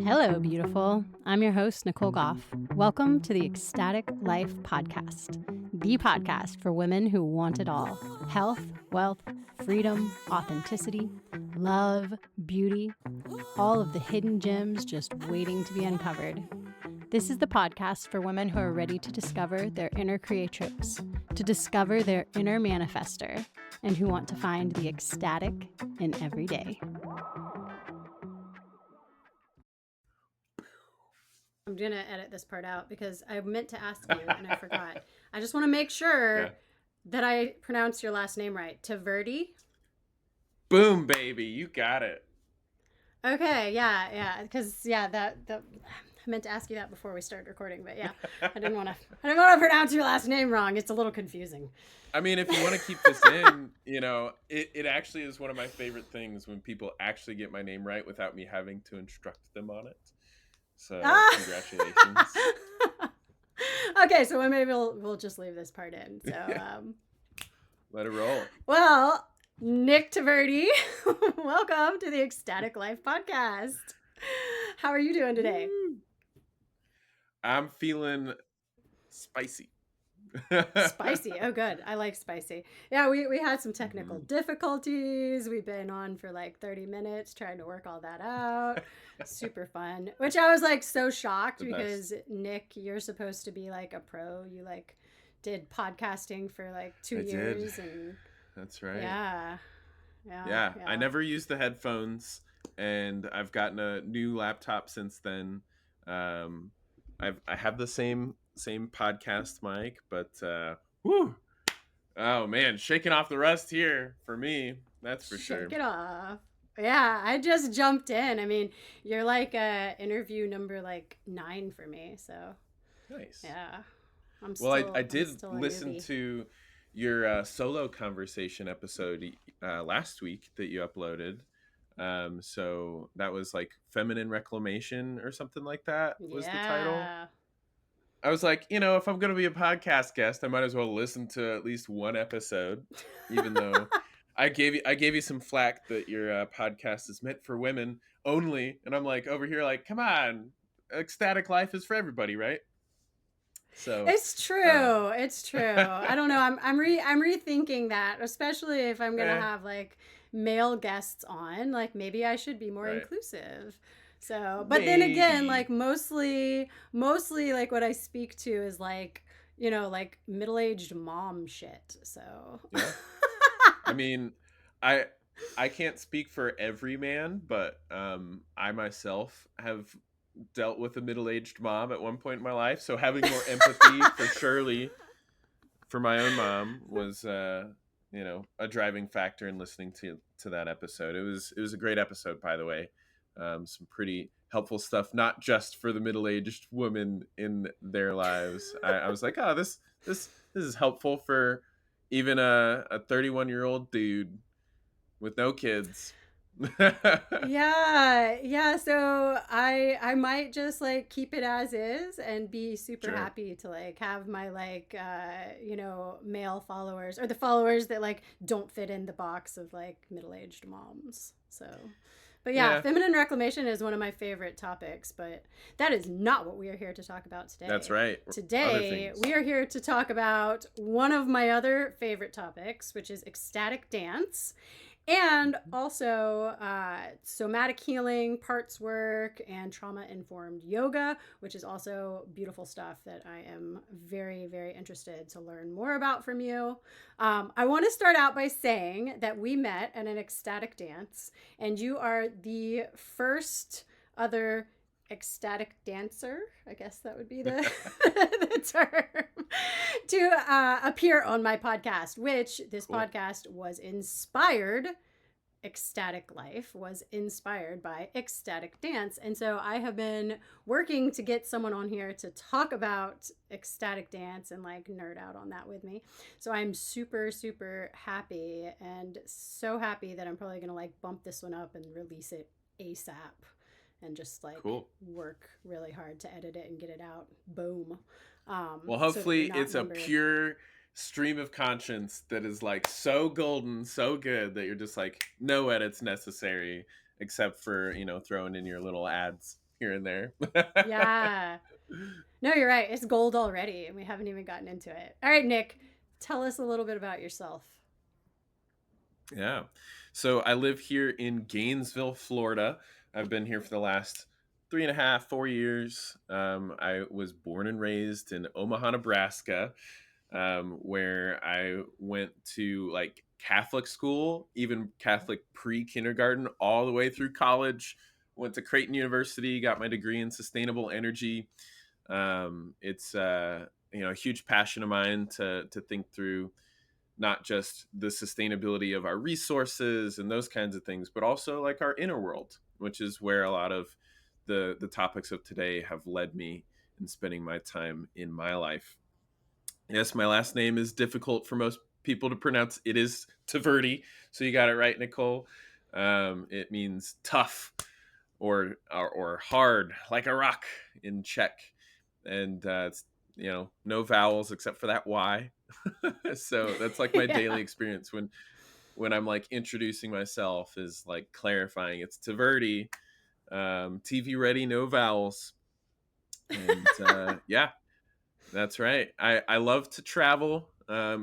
Hello, beautiful. I'm your host, Nicole Goff. Welcome to the Ecstatic Life Podcast, the podcast for women who want it all: health, wealth, freedom, authenticity, love, beauty, all of the hidden gems just waiting to be uncovered. This is the podcast for women who are ready to discover their inner creatrix, to discover their inner manifester, and who want to find the ecstatic in every day. I'm going to edit this part out because I meant to ask you and I forgot. I just want to make sure that I pronounce your last name right. Tvrdy? Boom, baby. You got it. Okay, yeah. Because, that I meant to ask you that before we started recording, but yeah, I didn't want to pronounce your last name wrong. It's a little confusing. I mean, if you want to keep this in, it actually is one of my favorite things when people actually get my name right without me having to instruct them on it. So congratulations. Okay, so maybe we'll just leave this part in. So let it roll. Well, Nick Tvrdy, welcome to the Ecstatic Life Podcast. How are you doing today? I'm feeling spicy. Spicy. Oh, good. I like spicy. Yeah, we had some technical difficulties. We've been on for like 30 minutes trying to work all that out. Super fun. Which I was like so shocked because Nick, you're supposed to be like a pro. You like did podcasting for like 2 years. And that's right. Yeah. I never used the headphones, and I've gotten a new laptop since then. I have the same podcast mic, but oh man, shaking off the rust here for me, that's for sure. Shake it off. Yeah, I just jumped in. I mean, you're like interview number like 9 for me, so nice. Yeah, I did listen to your solo conversation episode last week that you uploaded. So that was like Feminine Reclamation or something like that was the title. I was like, if I'm going to be a podcast guest, I might as well listen to at least one episode, even though I gave you some flack that your podcast is meant for women only. And I'm like over here, like, come on, Ecstatic Life is for everybody, right? So it's true. It's true. I don't know. I'm rethinking that, especially if I'm going to have like male guests on, like maybe I should be more inclusive. So, but then again, like mostly like what I speak to is like, like middle-aged mom shit. So, yeah. I mean, I can't speak for every man, but I myself have dealt with a middle-aged mom at one point in my life. So having more empathy for my own mom was, a driving factor in listening to that episode. It was a great episode, by the way. Some pretty helpful stuff, not just for the middle-aged woman in their lives. I was like, oh, this is helpful for even a 31-year-old dude with no kids. yeah, so I might just like keep it as is and be super happy to like have my like male followers, or the followers that like don't fit in the box of like middle-aged moms. So but yeah, feminine reclamation is one of my favorite topics, but that is not what we are here to talk about today. That's right. Today, we are here to talk about one of my other favorite topics, which is ecstatic dance, and also somatic healing, parts work, and trauma-informed yoga, which is also beautiful stuff that I am very, very interested to learn more about from you. I want to start out by saying that we met at an ecstatic dance, and you are the first other ecstatic dancer, I guess that would be the term, to appear on my podcast, which this podcast was inspired. Ecstatic Life was inspired by ecstatic dance. And so I have been working to get someone on here to talk about ecstatic dance and like nerd out on that with me. So I'm super, super happy, and so happy that I'm probably going to like bump this one up and release it ASAP and just like work really hard to edit it and get it out. Boom. Well, hopefully it's a pure stream of conscience that is like so golden, so good that you're just like no edits necessary except for throwing in your little ads. here and there. Yeah. No, you're right. It's gold already, and we haven't even gotten into it. All right, Nick, tell us a little bit about yourself. Yeah. So I live here in Gainesville, Florida. I've been here for the last 3.5, 4 years. I was born and raised in Omaha, Nebraska, where I went to like Catholic school, even Catholic pre kindergarten, all the way through college. Went to Creighton University, got my degree in sustainable energy. It's a huge passion of mine to think through not just the sustainability of our resources and those kinds of things, but also like our inner world, which is where a lot of the topics of today have led me in spending my time in my life. Yes, my last name is difficult for most people to pronounce. It is Tvrdy, so you got it right, Nicole. It means tough or hard, like a rock in Czech, and it's no vowels except for that Y. So that's like my daily Yeah. experience when I'm like introducing myself is like clarifying it's Tvrdy, TV ready, no vowels, and yeah, that's right. I love to travel.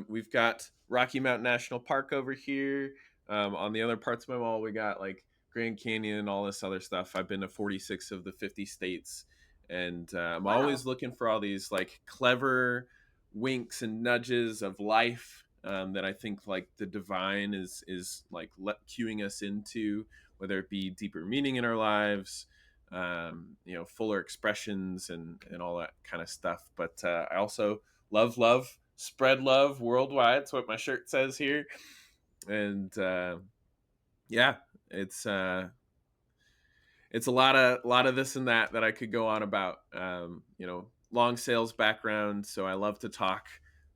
We've got Rocky Mountain National Park over here. On the other parts of my wall, we got like Grand Canyon and all this other stuff. I've been to 46 of the 50 states, and I'm Wow. always looking for all these like clever winks and nudges of life that I think like the divine is like cueing us into, whether it be deeper meaning in our lives, fuller expressions and all that kind of stuff. But I also love, spread love worldwide. That's what my shirt says here. And yeah, it's it's a lot of this and that I could go on about. Long sales background, so I love to talk.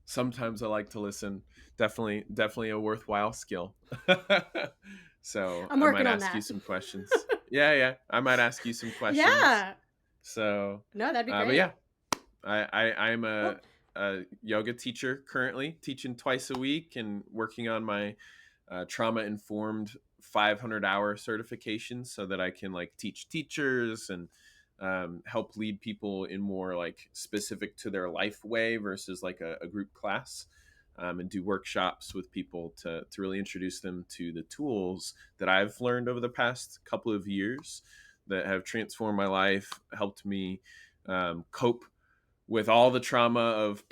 Sometimes I like to listen. Definitely a worthwhile skill. So I'm I might working on ask you that. some questions. Yeah. I might ask you some questions. Yeah. So, No, that'd be but great. yeah, I'm Well, a yoga teacher currently, teaching twice a week and working on my trauma informed 500-hour certification so that I can like teach teachers and help lead people in more like specific to their life way versus like a group class. And do workshops with people to really introduce them to the tools that I've learned over the past couple of years that have transformed my life, helped me cope with all the trauma of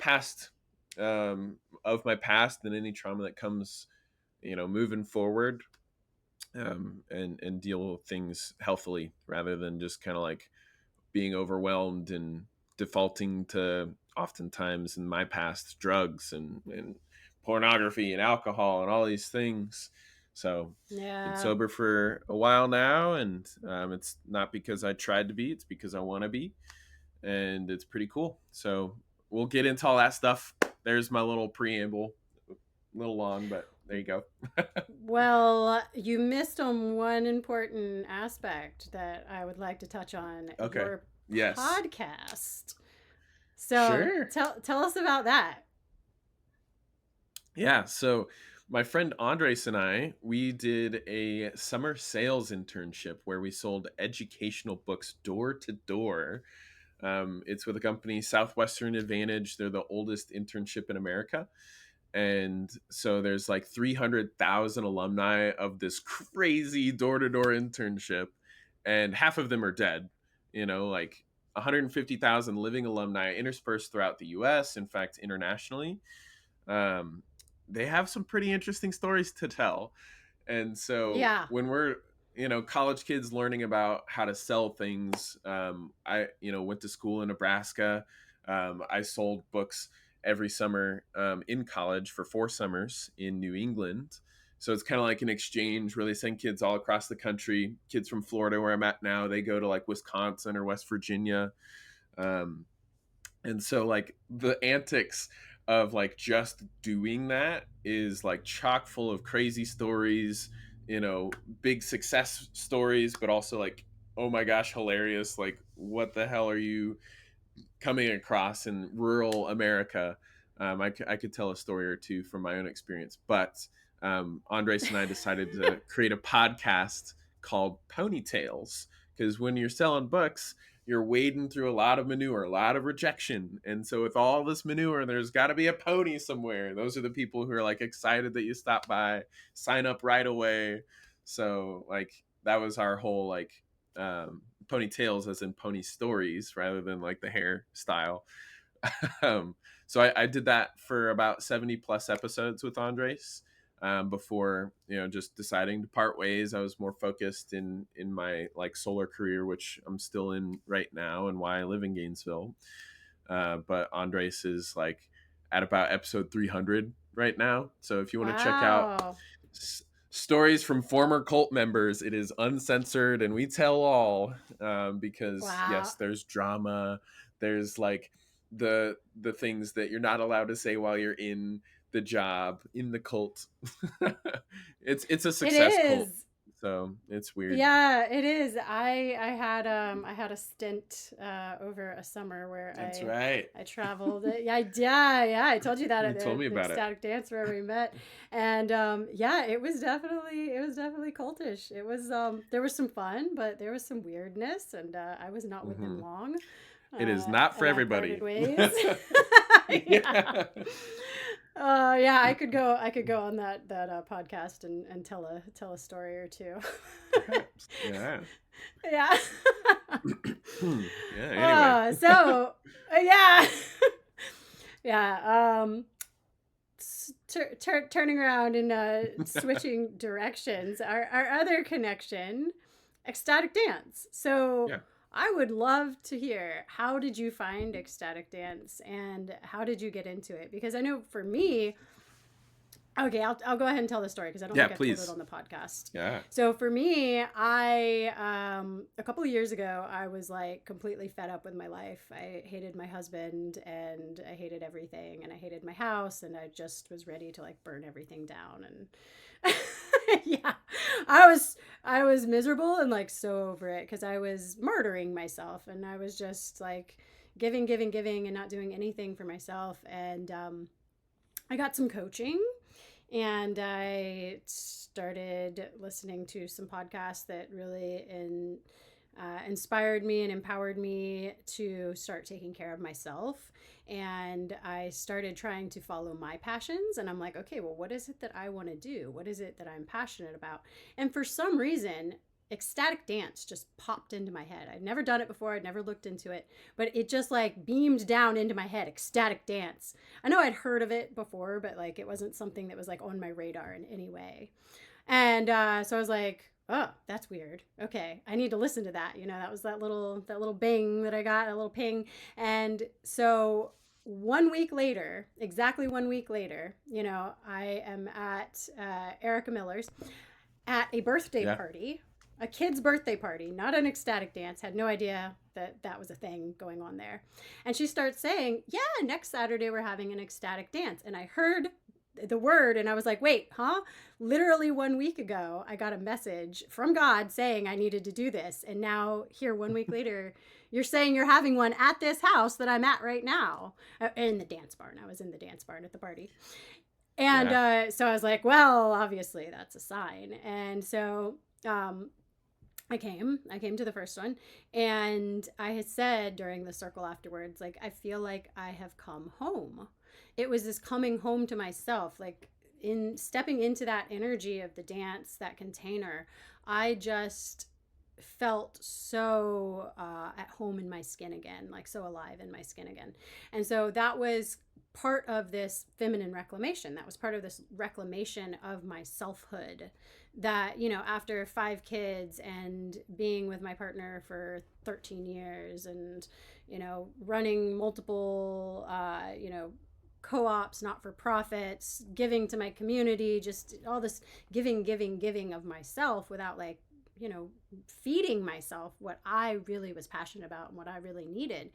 my past and any trauma that comes moving forward, and deal with things healthily rather than just kind of like being overwhelmed and defaulting to oftentimes in my past drugs and pornography and alcohol and all these things. So been yeah. sober for a while now, and it's not because I tried to be, it's because I want to be, and it's pretty cool. So we'll get into all that stuff. There's my little preamble, a little long, but there you go. Well, you missed on one important aspect that I would like to touch on, Okay. your Yes. podcast. So Sure. tell us about that. Yeah. So my friend Andres and we did a summer sales internship where we sold educational books door to door. It's with a company, Southwestern Advantage. They're the oldest internship in America. And so there's like 300,000 alumni of this crazy door to door internship, and half of them are dead. Like 150,000 living alumni interspersed throughout the US, in fact, internationally. Um, they have some pretty interesting stories to tell. And so Yeah. when we're college kids learning about how to sell things, I went to school in Nebraska. I sold books every summer in college for 4 summers in New England. So it's kind of like an exchange where they send kids all across the country. Kids from Florida, where I'm at now, they go to like Wisconsin or West Virginia. Um, and so like the antics of like just doing that is like chock full of crazy stories, big success stories, but also like, oh my gosh, hilarious. Like, what the hell are you coming across in rural America? I could tell a story or two from my own experience, but Andres and I decided to create a podcast called Ponytails because when you're selling books, you're wading through a lot of manure, a lot of rejection. And so with all this manure, there's got to be a pony somewhere. Those are the people who are like excited that you stop by, sign up right away. So like that was our whole like ponytails as in pony stories rather than like the hairstyle. um, so I did that for about 70 plus episodes with Andres, before, just deciding to part ways. I was more focused in my like solar career, which I'm still in right now, and why I live in Gainesville. But Andres is like at about episode 300 right now. So if you want to check out Wow. stories from former cult members, it is uncensored and we tell all, because Wow. yes, there's drama. There's like the things that you're not allowed to say while you're in the job in the cult. It's a It success cult, is. so it's weird. Yeah, it is. I had a stint over a summer where That's right. I traveled. Yeah, I told you that You at told me the about it. ecstatic dance where we met, and yeah, it was definitely cultish. It was there was some fun, but there was some weirdness, and I was not with them Hmm. long, It is not for and I parted everybody. ways. Yeah. Yeah. Yeah, I could go on that podcast and tell a story or two. Perhaps. Yeah. Yeah. Yeah. Anyway. So yeah. Yeah. Turning around and switching directions. Our other connection, ecstatic dance. So Yeah. I would love to hear, how did you find ecstatic dance and how did you get into it? Because I know for me, okay, I'll go ahead and tell the story because I don't Yeah. think I've told it Please. on the podcast. Yeah. So for me, I a couple of years ago, I was like completely fed up with my life. I hated my husband and I hated everything and I hated my house and I just was ready to like burn everything down and yeah. I was miserable and like so over it because I was murdering myself and I was just like giving and not doing anything for myself and I got some coaching and I started listening to some podcasts that really inspired me and empowered me to start taking care of myself. And I started trying to follow my passions. And I'm like, okay, well, what is it that I want to do? What is it that I'm passionate about? And for some reason, ecstatic dance just popped into my head. I'd never done it before. I'd never looked into it, but it just like beamed down into my head. Ecstatic dance. I know I'd heard of it before, but like it wasn't something that was like on my radar in any way. And so I was like, oh, that's weird. Okay, I need to listen to that. You know, that was that little bing that I got, a little ping. And so 1 week later, exactly 1 week later, you know, I am at Erica Miller's at a birthday Yeah. party, a kid's birthday party, not an ecstatic dance. Had no idea that that was a thing going on there. And she starts saying, yeah, next Saturday we're having an ecstatic dance. And I heard the word and I was like, wait, huh? Literally 1 week ago, I got a message from God saying I needed to do this. And now, here 1 week later, you're saying you're having one at this house that I'm at right now, in the dance barn. I was in the dance barn at the party. And Yeah. so I was like, well, obviously that's a sign. And so I came to the first one and I had said during the circle afterwards, like, I feel like I have come home. It was this coming home to myself, like in stepping into that energy of the dance, that container. I just felt so at home in my skin again, like so alive in my skin again. And so that was part of this feminine reclamation. That was part of this reclamation of my selfhood. That, you know, after 5 kids and being with my partner for 13 years and, you know, running multiple, co-ops, not for profits, giving to my community, just all this giving of myself without like, you know, feeding myself what I really was passionate about and what I really needed.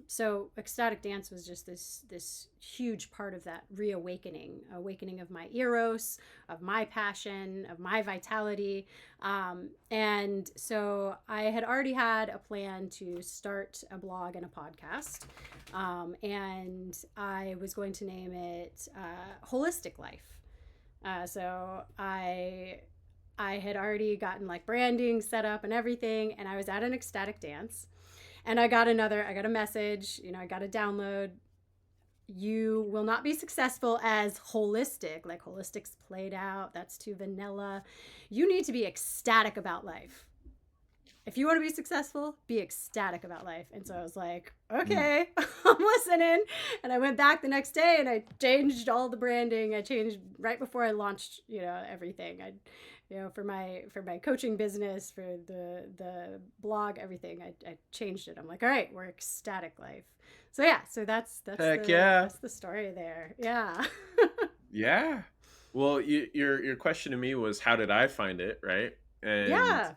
So ecstatic dance was just this huge part of that awakening of my eros, of my passion, of my vitality. And so I had already had a plan to start a blog and a podcast. And I was going to name it Holistic Life. So I I had already gotten like branding set up and everything, and I was at an ecstatic dance, and I got a message, I got a download. You will not be successful as holistic. Like, holistic's played out. That's too vanilla. You need to be ecstatic about life. If you want to be successful, be ecstatic about life. And so I was like, Mm. okay, I'm listening. And I went back the next day and I changed all the branding. I changed right before I launched, everything. For my coaching business, for the blog, everything, I changed it. I'm like, all right, we're ecstatic life. So yeah, so that's Heck the yeah. that's the story there. Yeah. Yeah. Well, your question to me was how did I find it, right? And Yeah.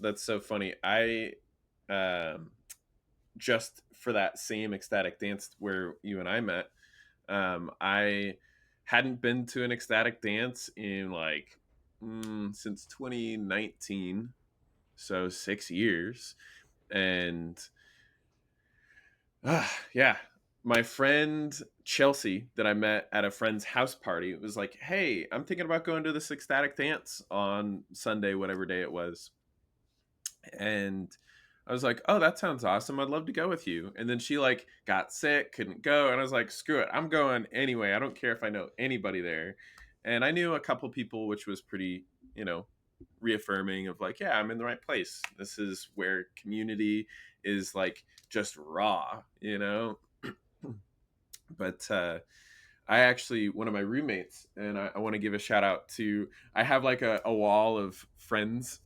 that's so funny. I um just for that same ecstatic dance where you and I met, I hadn't been to an ecstatic dance in like since 2019, so 6 years. And yeah, my friend Chelsea that I met at a friend's house party was like, "Hey, I'm thinking about going to this ecstatic dance on Sunday, whatever day it was." And I was like, "Oh, that sounds awesome. I'd love to go with you." And then she like got sick, couldn't go, and I was like, "Screw it. I'm going anyway. I don't care if I know anybody there." And I knew a couple people, which was pretty, you know, reaffirming of like, "Yeah, I'm in the right place. This is where community is like just raw, you know?" But I actually, one of my roommates, and I want to give a shout out to, I have like a wall of friends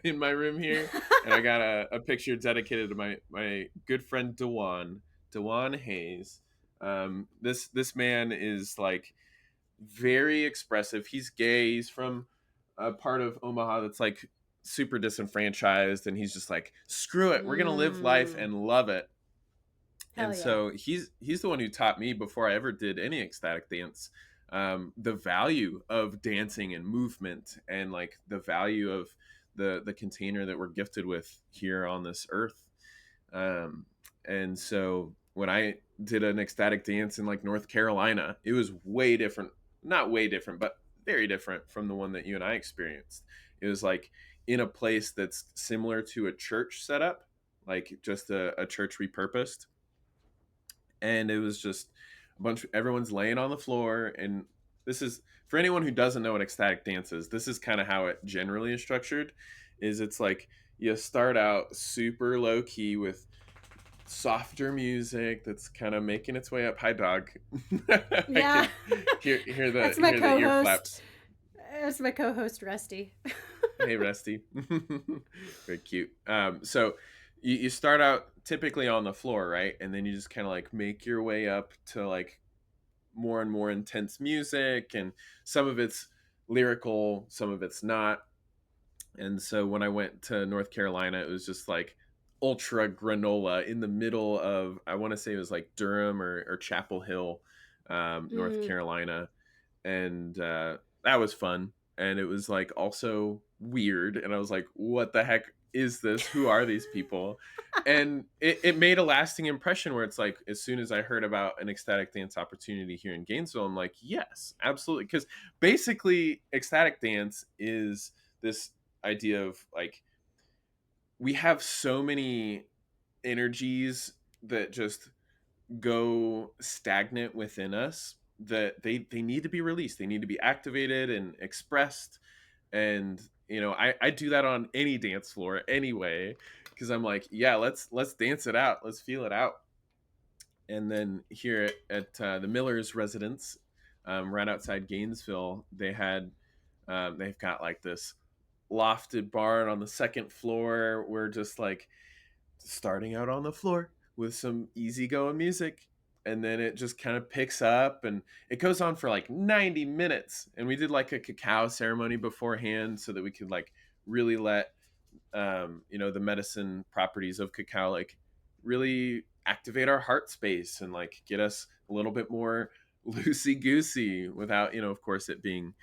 in my room here, and I got a picture dedicated to my good friend Dewan Hayes. This man is like very expressive. He's gay. He's from a part of Omaha that's like super disenfranchised, and he's just like, screw it, we're gonna live life Mm, and love it. hell And yeah. so he's the one who taught me before I ever did any ecstatic dance, the value of dancing and movement, and like the value of the container that we're gifted with here on this earth. um, and so when I did an ecstatic dance in like North Carolina, it was way different, not way different, but very different from the one that you and I experienced. It was like in a place that's similar to a church setup, like just a church repurposed. And it was just a bunch of everyone's laying on the floor. And this is for anyone who doesn't know what ecstatic dance is, this is kind of how it generally is structured. Is it's like you start out super low key with softer music that's kind of making its way up. Hi dog. I Yeah. can hear the That's my ear co-host. flaps. That's my co-host Rusty. Hey Rusty. Very cute. So you start out typically on the floor, right? And then you just kind of like make your way up to like more and more intense music, and some of it's lyrical, some of it's not. And so when I went to North Carolina, it was just like ultra granola in the middle of, I want to say it was like Durham or Chapel Hill, North Mm. Carolina. And that was fun. And it was like also weird. And I was like, what the heck is this? Who are these people? And it made a lasting impression where it's like, as soon as I heard about an ecstatic dance opportunity here in Gainesville, I'm like, yes, absolutely. Because basically, ecstatic dance is this idea of like, we have so many energies that just go stagnant within us, that they need to be released, they need to be activated and expressed. And I do that on any dance floor anyway, because I'm like, yeah, let's dance it out, let's feel it out. And then here at the Miller's residence, right outside Gainesville, they've got like this lofted barn on the second floor. We're just like starting out on the floor with some easygoing music, and then it just kind of picks up, and it goes on for like 90 minutes. And we did like a cacao ceremony beforehand so that we could like really let the medicine properties of cacao like really activate our heart space and like get us a little bit more loosey goosey without, of course, it being,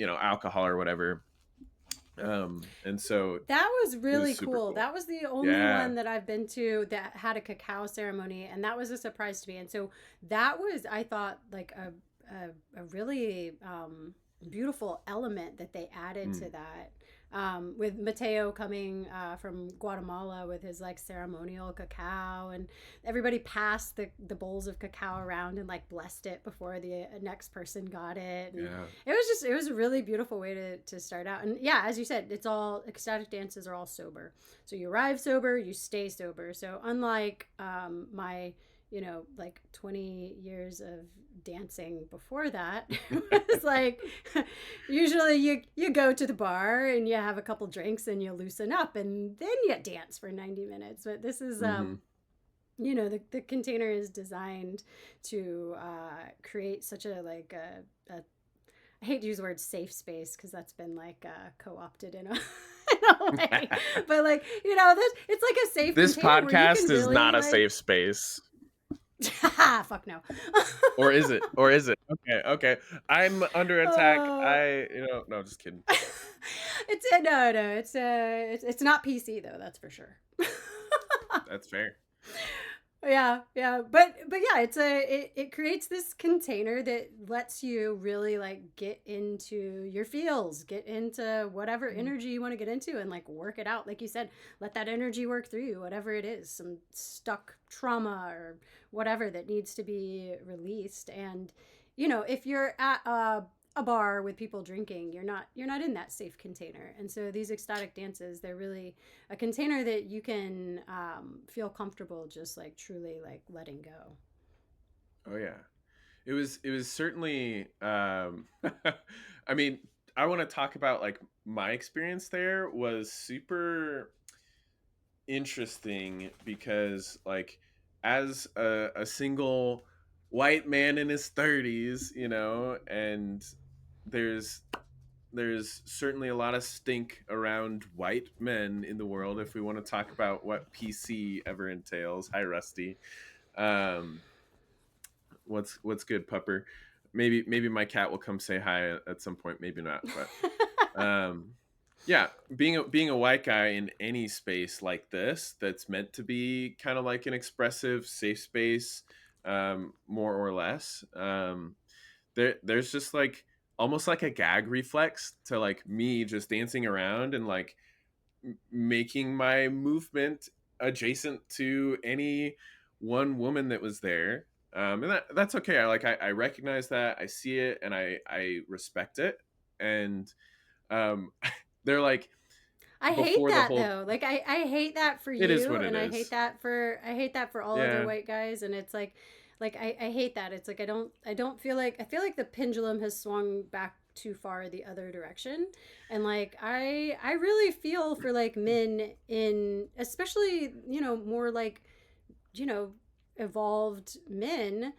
alcohol or whatever. And so That was it was really super cool. cool. That was the only Yeah. one that I've been to that had a cacao ceremony, and that was a surprise to me. And so that was, I thought, like a really beautiful element that they added to Mm. that. With Mateo coming from Guatemala with his like ceremonial cacao, and everybody passed the bowls of cacao around and like blessed it before the next person got it, and Yeah. it was a really beautiful way to start out. And yeah, as you said, it's all ecstatic dances are all sober, so you arrive sober, you stay sober. So unlike my like 20 years of dancing before that, it's like usually you go to the bar and you have a couple drinks and you loosen up and then you dance for 90 minutes. But this is Hmm. the container is designed to create such a like a I hate to use the word safe space because that's been like co-opted in a in a way, but like this, it's like a safe This container where you can podcast is really not a like safe space. fuck no. Or is it? Or is it? Okay, okay. I'm under attack. uh, No, just kidding. it's no, it's not PC though, that's for sure. That's fair. Yeah, but yeah, it creates this container that lets you really like get into your feels, get into whatever energy you want to get into, and like work it out. Like you said, let that energy work through you, whatever it is, some stuck trauma or whatever that needs to be released. And if you're at a bar with people drinking, you're not in that safe container. And so these ecstatic dances, they're really a container that you can feel comfortable just like truly like letting go. Oh yeah. It was certainly I mean, I want to talk about like my experience there was super interesting because like as a single white man in his 30s, and there's there's certainly a lot of stink around white men in the world if we want to talk about what PC ever entails. Hi Rusty. Um what's good, Pupper? Maybe my cat will come say hi at some point, maybe not, but um yeah, being a white guy in any space like this that's meant to be kind of like an expressive safe space, more or less, there's just like almost like a gag reflex to like me just dancing around and like making my movement adjacent to any one woman that was there. And that's okay. I recognize that, I see it, and I respect it. And um they're like, I hate before the that whole, though. Like I hate that for it is you, what it and is. I hate that for all other Yeah. white guys. And it's like I hate that. It's like I don't feel like I feel like the pendulum has swung back too far the other direction. And like I really feel for like men in, especially more like you know evolved men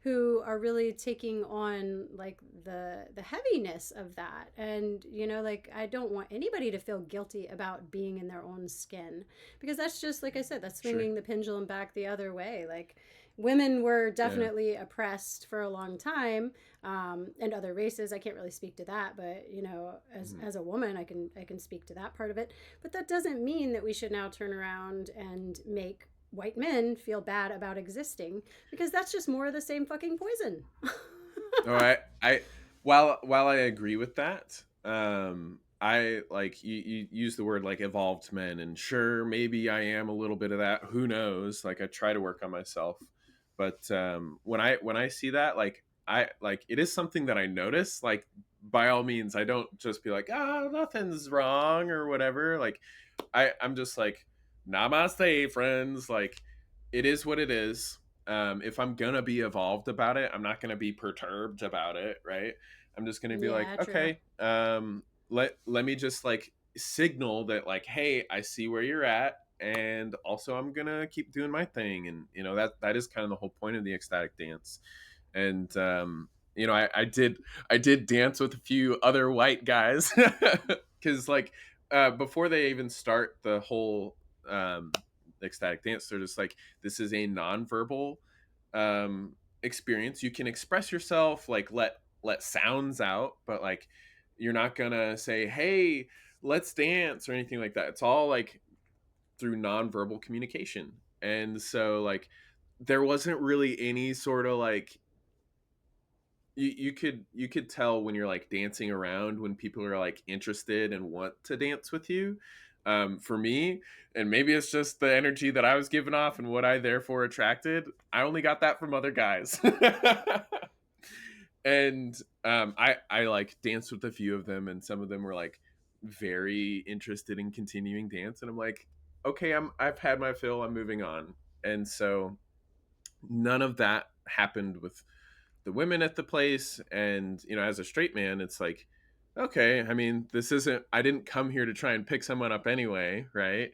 who are really taking on like the heaviness of that. And like I don't want anybody to feel guilty about being in their own skin, because that's just like I said, that's Sure. swinging the pendulum back the other way. Like women were Yeah. definitely oppressed for a long time, and other races, I can't really speak to that, but Mhm. as a woman, I can speak to that part of it. But that doesn't mean that we should now turn around and make white men feel bad about existing, because that's just more of the same fucking poison. No, I while I agree with that, I like you use the word like evolved men, and sure, maybe I am a little bit of that. Who knows? Like I try to work on myself, but when I see that, like I like it is something that I notice. Like by all means, I don't just be like, ah, nothing's wrong or whatever. Like I'm just like, namaste, friends. Like it is what it is. If I'm gonna be evolved about it, I'm not gonna be perturbed about it, right? I'm just gonna be like, Yeah, true. okay, let me just like signal that like, hey, I see where you're at, and also I'm gonna keep doing my thing, and that is kind of the whole point of the ecstatic dance. And I did dance with a few other white guys because like before they even start the whole um, ecstatic dance, they're just like, this is a nonverbal experience. You can express yourself, like let sounds out, but like you're not gonna say, hey, let's dance or anything like that. It's all like through nonverbal communication. And so like there wasn't really any sort of like you could tell when you're like dancing around when people are like interested and want to dance with you. For me, and maybe it's just the energy that I was giving off and what I therefore attracted, I only got that from other guys. And I like danced with a few of them, and some of them were like very interested in continuing dance, and I'm like, okay, I've had my fill, I'm moving on. And so none of that happened with the women at the place. And as a straight man, it's like, okay, I mean, this isn't, I didn't come here to try and pick someone up anyway, right?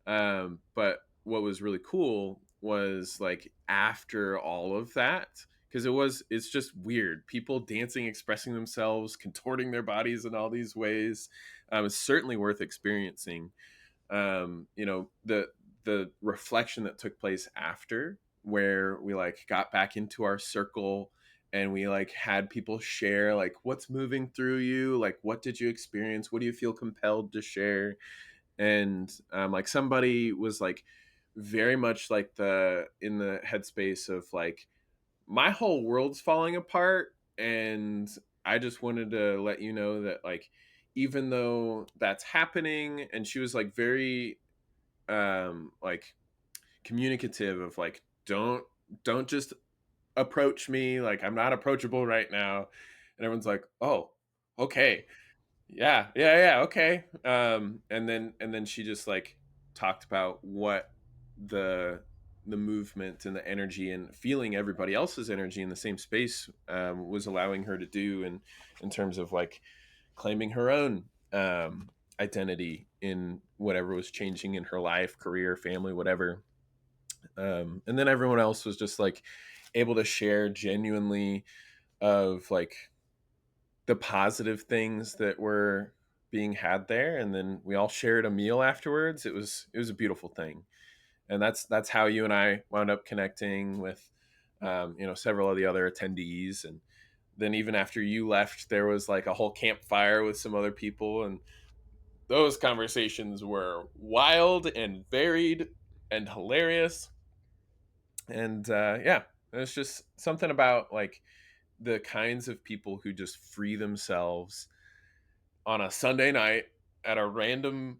But what was really cool was like after all of that, because it's just weird, people dancing, expressing themselves, contorting their bodies in all these ways. It's certainly worth experiencing. The reflection that took place after, where we like got back into our circle, and we like had people share like what's moving through you, like what did you experience, what do you feel compelled to share. And like somebody was like very much like in the headspace of like, my whole world's falling apart, and I just wanted to let you know that like, even though that's happening. And she was like very like communicative of like, don't just approach me, like I'm not approachable right now. And everyone's like, oh, okay, yeah, okay. And then she just like talked about what the the movement and the energy and feeling everybody else's energy in the same space was allowing her to do, and in terms of like claiming her own identity in whatever was changing in her life, career, family, whatever. And then everyone else was just like able to share genuinely of like the positive things that were being had there. And then we all shared a meal afterwards. It was a beautiful thing. And that's how you and I wound up connecting with several of the other attendees. And then even after you left, there was like a whole campfire with some other people, and those conversations were wild and varied and hilarious. And yeah, it's just something about like the kinds of people who just free themselves on a Sunday night at a random,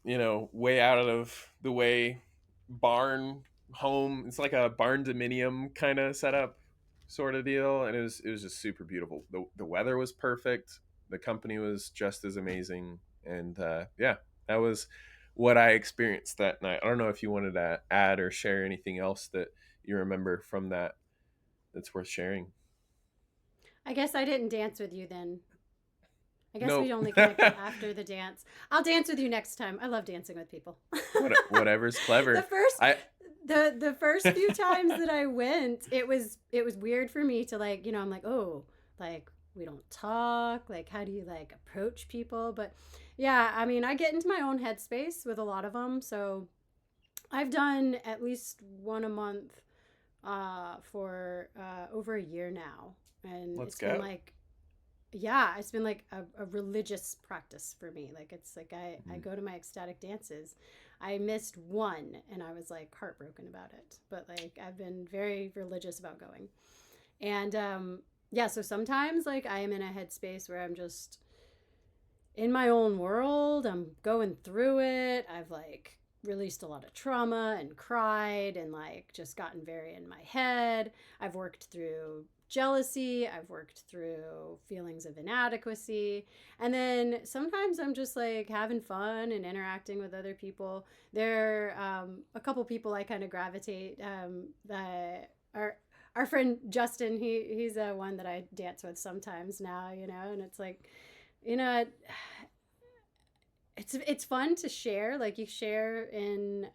way out of the way barn home. It's like a barn dominium kind of setup sort of deal. And it was just super beautiful. The weather was perfect. The company was just as amazing. And yeah, that was what I experienced that night. I don't know if you wanted to add or share anything else that you remember from that that's worth sharing. I guess I didn't dance with you then. I guess we Nope. only connected after the dance. I'll dance with you next time. I love dancing with people. Whatever's the clever. first I the first few times that I went, it was weird for me to like, I'm like, oh, like we don't talk, like how do you like approach people? But yeah, I mean, I get into my own headspace with a lot of them, so I've done at least one a month for over a year now, and Let's it's been go. like, yeah, it's been like a religious practice for me. Like it's like I Mm. go to my ecstatic dances. I missed one and I was like heartbroken about it, but like I've been very religious about going. And yeah, so sometimes like I am in a headspace where I'm just in my own world. I'm going through it. I've like released a lot of trauma and cried and like just gotten very in my head. I've worked through jealousy. I've worked through feelings of inadequacy. And then sometimes I'm just like having fun and interacting with other people. There are a couple people I kind of gravitate that are our friend Justin. He's one that I dance with sometimes now, and it's like, you know, it's fun to share. Like you share in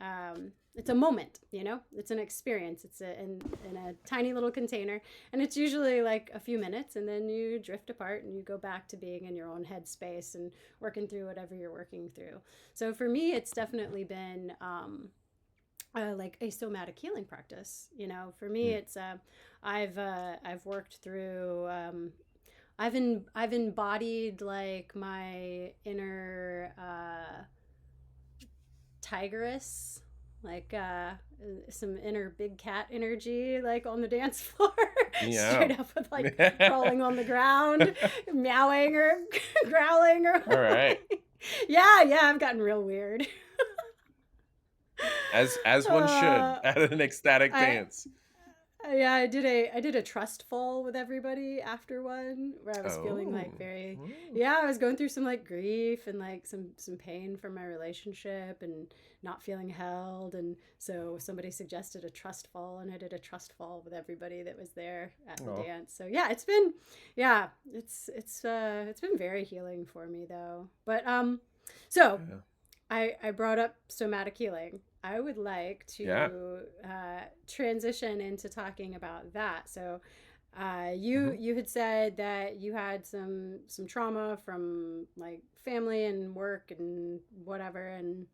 it's a moment, it's an experience. It's in a tiny little container, and it's usually like a few minutes, and then you drift apart and you go back to being in your own headspace and working through whatever you're working through. So for me, it's definitely been like a somatic healing practice. For me, Mm. it's I've worked through I've embodied like my inner tigress, like some inner big cat energy, like on the dance floor, Yeah. straight up with like crawling on the ground, meowing or growling or All right. like, yeah, I've gotten real weird. As one should uh, at an ecstatic I dance. Yeah, I did a trust fall with everybody after one where I was feeling Oh. like very, Mm. yeah, I was going through some like grief and like some pain from my relationship and not feeling held, and so somebody suggested a trust fall and I did a trust fall with everybody that was there at the Oh. dance. So yeah, it's been, yeah, it's been very healing for me though. But so Yeah. I brought up somatic healing. I would like Yeah. to transition into talking about that. So, Hmm. you had said that you had some trauma from like family and work and whatever, and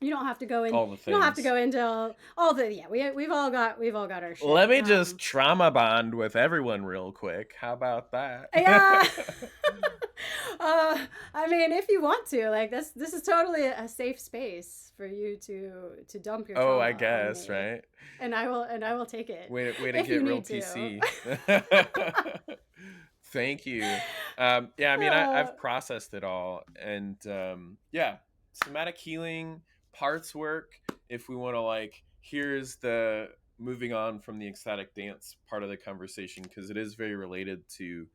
you don't have to go in. All the You don't have to things. go into all the, yeah. We've all got our Let shit. me just trauma bond with everyone real quick. How about that? Yeah. I mean, if you want to, like this is totally a safe space for you to dump your Oh, I trauma on guess, me, right? and I will take it Way to if you get real need to. PC. Thank you. Yeah, I mean, uh, I've processed it all, and yeah, somatic healing, parts work. If we want to, like, here's the moving on from the ecstatic dance part of the conversation because it is very related to,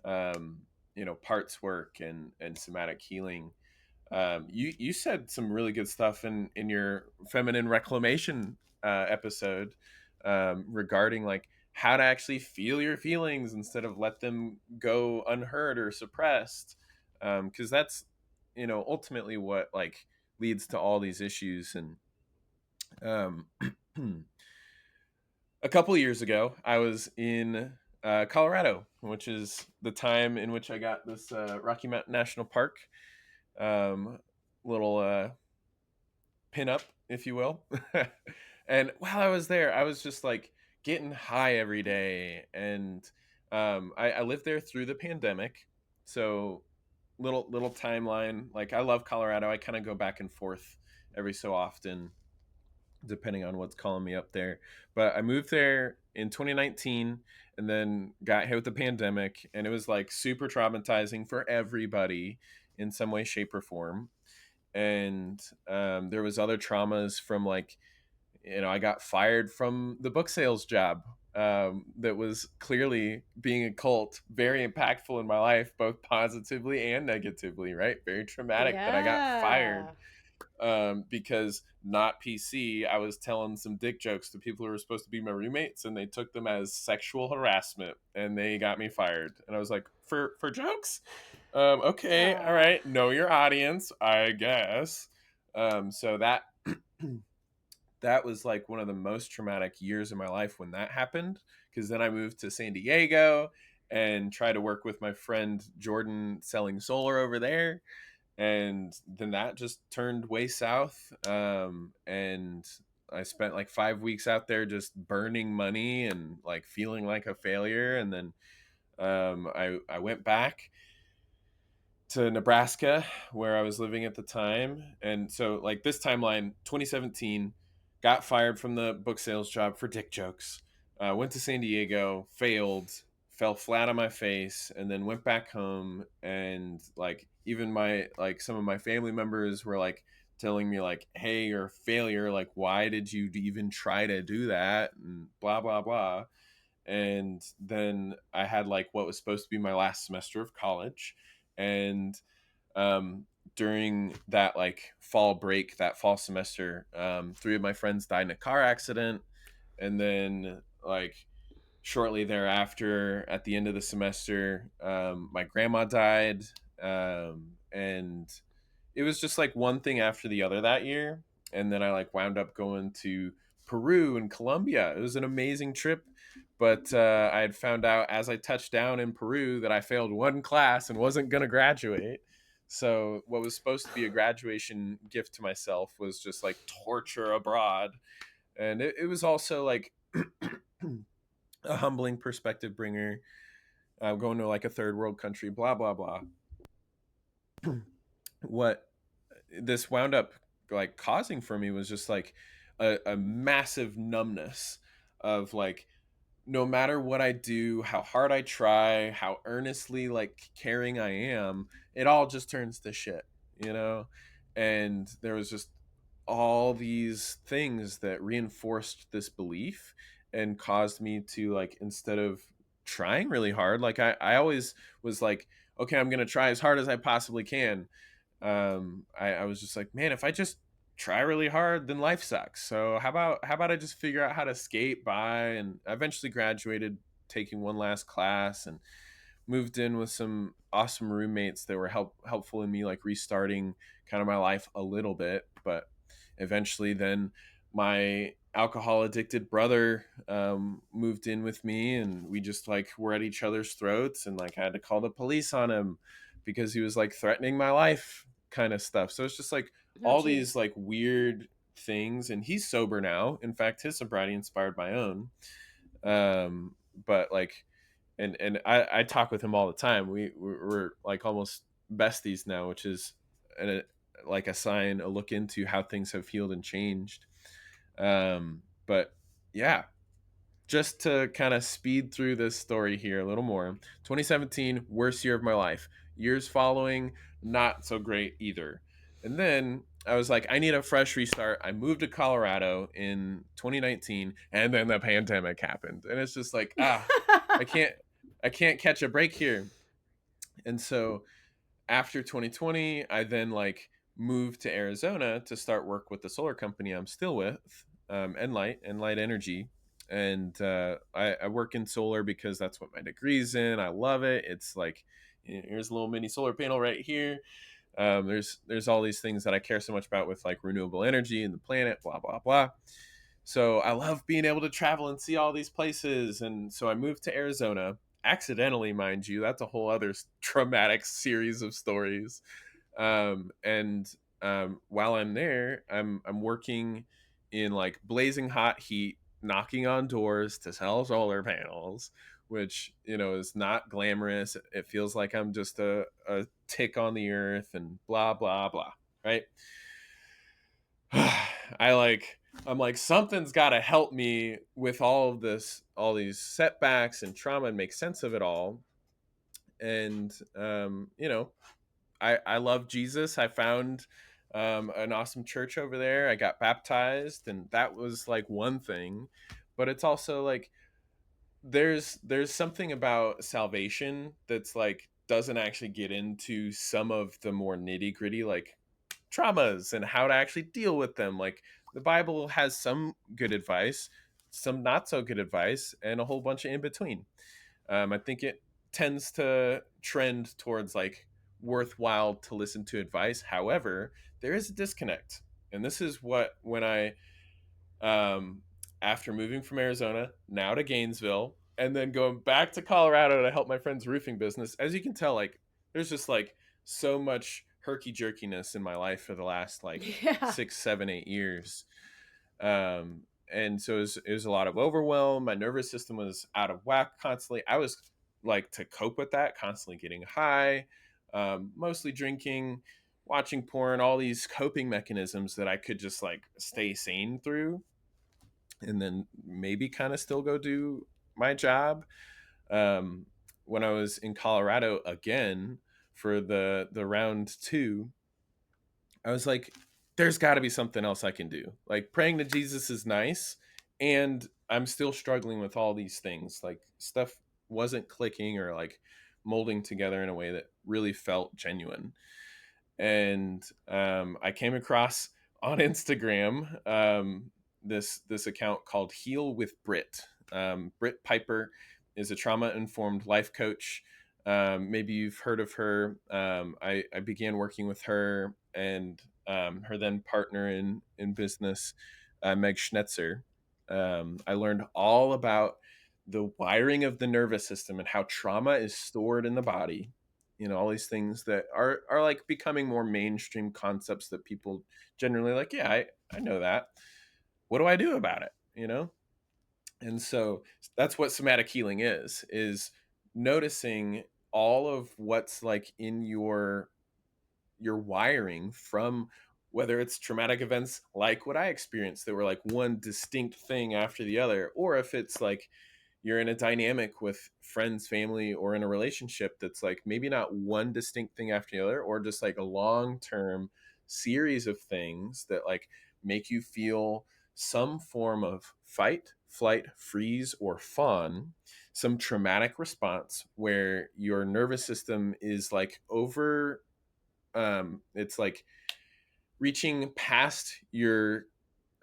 um, parts work and somatic healing. You said some really good stuff in your feminine reclamation episode regarding like how to actually feel your feelings instead of let them go unheard or suppressed, because that's ultimately what like leads to all these issues. And um, a couple of years ago I was in Colorado, which is the time in which I got this Rocky Mountain National Park um, little pin up, if you will. And while I was there, I was just like getting high every day. And I lived there through the pandemic. So little timeline. Like I love Colorado. I kind of go back and forth every so often, depending on what's calling me up there. But I moved there in 2019 and then got hit with the pandemic. And it was like super traumatizing for everybody in some way, shape, or form. And there was other traumas from like I got fired from the book sales job that was clearly being a cult, very impactful in my life, both positively and negatively, right? Very traumatic that I got fired yeah. because not PC. I was telling some dick jokes to people who were supposed to be my roommates, and they took them as sexual harassment, and they got me fired. And I was like, for jokes? Okay, all Uh, right, know your audience, I guess. So that was like one of the most traumatic years of my life when that happened, because then I moved to San Diego and tried to work with my friend Jordan selling solar over there, and then that just turned way south. And I spent like 5 weeks out there just burning money and like feeling like a failure. And then I went back to Nebraska where I was living at the time. And so like this timeline, 2017, got fired from the book sales job for dick jokes. Went to San Diego, failed, fell flat on my face, and then went back home. And like even my like some of my family members were like telling me like, "Hey, you're a failure. Like, why did you even try to do that?" And blah blah blah. And then I had like what was supposed to be my last semester of college, and um, during that like fall break, that fall semester, three of my friends died in a car accident, and then like shortly thereafter, at the end of the semester, my grandma died, and it was just like one thing after the other that year. And then I like wound up going to Peru and Colombia. It was an amazing trip, but I had found out as I touched down in Peru that I failed one class and wasn't going to graduate. So what was supposed to be a graduation gift to myself was just like torture abroad. And it was also like a humbling perspective bringer, going to like a third world country, blah blah blah. What this wound up like causing for me was just like a massive numbness of like, no matter what I do, how hard I try, how earnestly like caring I am, it all just turns to shit, you know? And there was just all these things that reinforced this belief and caused me to like, instead of trying really hard, like I always was like, okay, I'm gonna try as hard as I possibly can. I was just like, man, if I just try really hard, then life sucks. So how about I just figure out how to skate by? And I eventually graduated, taking one last class, and moved in with some awesome roommates that were helpful in me like restarting kind of my life a little bit. But eventually then my alcohol addicted brother moved in with me, and we just like were at each other's throats, and like I had to call the police on him because he was like threatening my life kind of stuff. So it's just like Oh, all these geez. like weird things. And he's sober now. In fact, his sobriety inspired my own. But like, and I talk with him all the time. We're like almost besties now, which is a, like a sign, a look into how things have healed and changed. But yeah, just to kind of speed through this story here a little more. 2017, worst year of my life. Years following, not so great either. And then I was like, I need a fresh restart. I moved to Colorado in 2019, and then the pandemic happened. And it's just like, I can't I can't catch a break here. And so after 2020, I then like moved to Arizona to start work with the solar company I'm still with, Enlight Energy. And I work in solar because that's what my degree's in. I love it. It's like, here's a little mini solar panel right here. There's all these things that I care so much about with like renewable energy and the planet, blah blah blah. So I love being able to travel and see all these places. And so I moved to Arizona, accidentally, mind you. That's a whole other traumatic series of stories. And while I'm there, I'm working in like blazing hot heat, knocking on doors to sell solar panels, which is not glamorous. It feels like I'm just a tick on the earth and blah blah blah, right? I like I'm like, something's got to help me with all of this, all these setbacks and trauma, and make sense of it all. And I love Jesus. I found an awesome church over there. I got baptized, and that was like one thing. But it's also like there's something about salvation that's like doesn't actually get into some of the more nitty gritty like traumas and how to actually deal with them. Like the Bible has some good advice, some not so good advice, and a whole bunch of in between. I think it tends to trend towards like worthwhile to listen to advice. However, there is a disconnect. And this is what, when I, um, after moving from Arizona now to Gainesville and then going back to Colorado to help my friend's roofing business, as you can tell, like there's just like so much herky jerkiness in my life for the last like Yeah. 6, 7, 8 years. And so it was a lot of overwhelm. My nervous system was out of whack constantly. I was like, to cope with that, constantly getting high, mostly drinking, watching porn, all these coping mechanisms that I could just like stay sane through, and then maybe kind of still go do my job. Um, when I was in Colorado again for the round two, I was like, there's got to be something else I can do. Like praying to Jesus is nice, and I'm still struggling with all these things. Like stuff wasn't clicking or like molding together in a way that really felt genuine. And I came across on Instagram this account called Heal with Brit. Brit Piper is a trauma informed life coach. Maybe you've heard of her. I began working with her and her then partner in business, Meg Schnetzer. I learned all about the wiring of the nervous system and how trauma is stored in the body. All these things that are like becoming more mainstream concepts that people generally like, yeah, I know that. What do I do about it? And so that's what somatic healing is noticing all of what's like in your wiring from whether it's traumatic events like what I experienced that were like one distinct thing after the other, or if it's like you're in a dynamic with friends, family, or in a relationship that's like maybe not one distinct thing after the other, or just like a long term series of things that like make you feel some form of fight, flight, freeze, or fawn, some traumatic response where your nervous system is like over, it's like reaching past your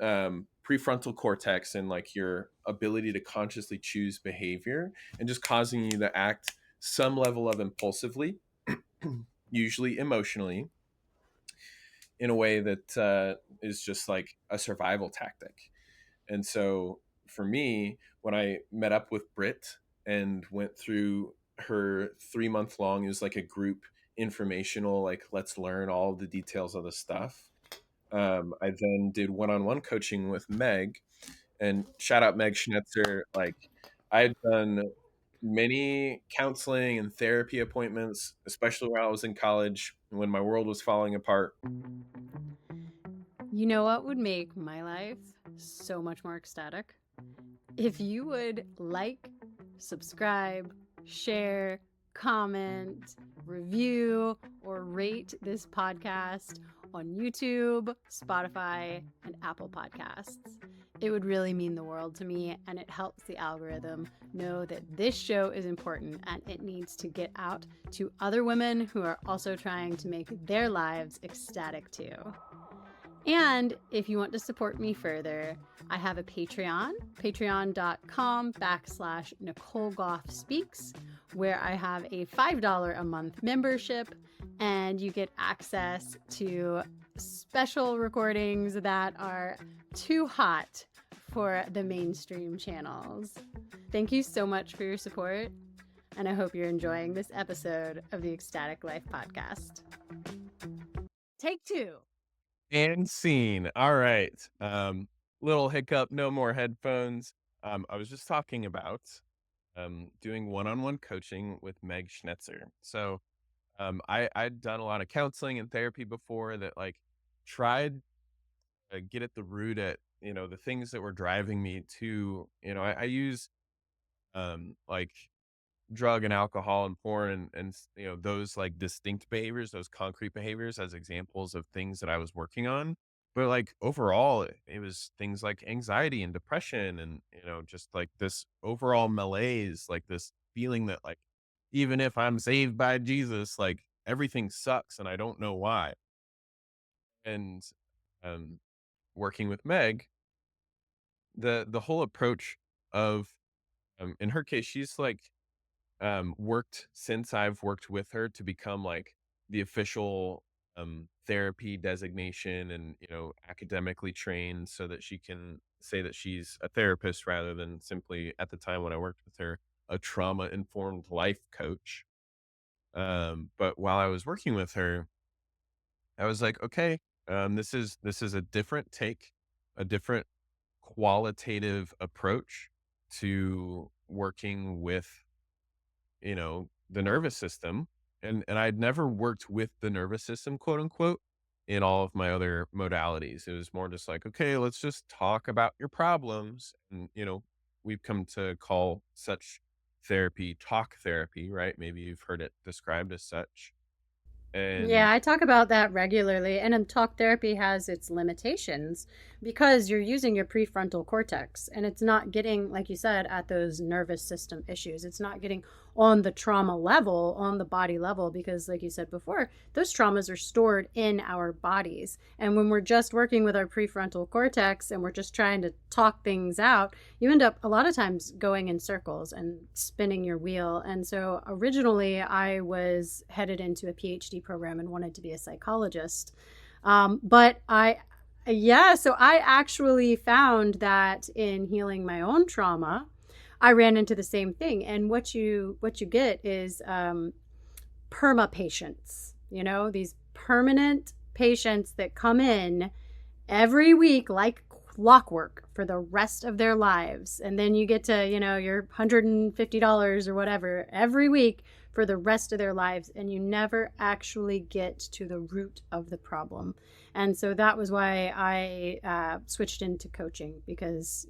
prefrontal cortex and like your ability to consciously choose behavior, and just causing you to act some level of impulsively, usually emotionally, in a way that is just like a survival tactic. And so for me, when I met up with Britt and went through her 3 month long, it was like a group informational, like let's learn all the details of the stuff. I then did one-on-one coaching with Meg, and shout out Meg Schnetzer. Like I had done many counseling and therapy appointments, especially when I was in college when my world was falling apart. You know what would make my life so much more ecstatic? If you would like, subscribe, share, comment, review, or rate this podcast on YouTube, Spotify, and Apple Podcasts. It would really mean the world to me, and it helps the algorithm know that this show is important and it needs to get out to other women who are also trying to make their lives ecstatic too. And if you want to support me further, I have a Patreon, patreon.com/Nicole Goff Speaks, where I have a $5 a month membership, and you get access to special recordings that are too hot for the mainstream channels. Thank you so much for your support, and I hope you're enjoying this episode of the Ecstatic Life Podcast. Take 2. And scene. All right. Little hiccup, no more headphones. I was just talking about doing one-on-one coaching with Meg Schnetzer. So I'd done a lot of counseling and therapy before that like tried to get at the root at, the things that were driving me to, I use like drug and alcohol and porn and those like distinct behaviors, those concrete behaviors as examples of things that I was working on. But like overall, it was things like anxiety and depression and just like this overall malaise, like this feeling that like even if I'm saved by Jesus, like everything sucks and I don't know why. And um working with Meg, the whole approach of in her case, she's like worked since I've worked with her to become like the official therapy designation and, academically trained so that she can say that she's a therapist rather than simply at the time when I worked with her, a trauma informed life coach. But while I was working with her, I was like, okay, this is a different take, a different qualitative approach to working with the nervous system. And I'd never worked with the nervous system, quote unquote, in all of my other modalities. It was more just like, okay, let's just talk about your problems. And, we've come to call such therapy talk therapy, right? Maybe you've heard it described as such. Yeah, And I talk about that regularly. And talk therapy has its limitations because you're using your prefrontal cortex and it's not getting, like you said, at those nervous system issues. It's not getting on the trauma level, on the body level, because, like you said before, those traumas are stored in our bodies. And when we're just working with our prefrontal cortex and we're just trying to talk things out, you end up a lot of times going in circles and spinning your wheel. And so originally I was headed into a PhD program and wanted to be a psychologist. So I actually found that in healing my own trauma, I ran into the same thing. And what you get is perma patients, these permanent patients that come in every week, like clockwork for the rest of their lives. And then you get to, your $150 or whatever every week for the rest of their lives. And you never actually get to the root of the problem. And so that was why I switched into coaching, because,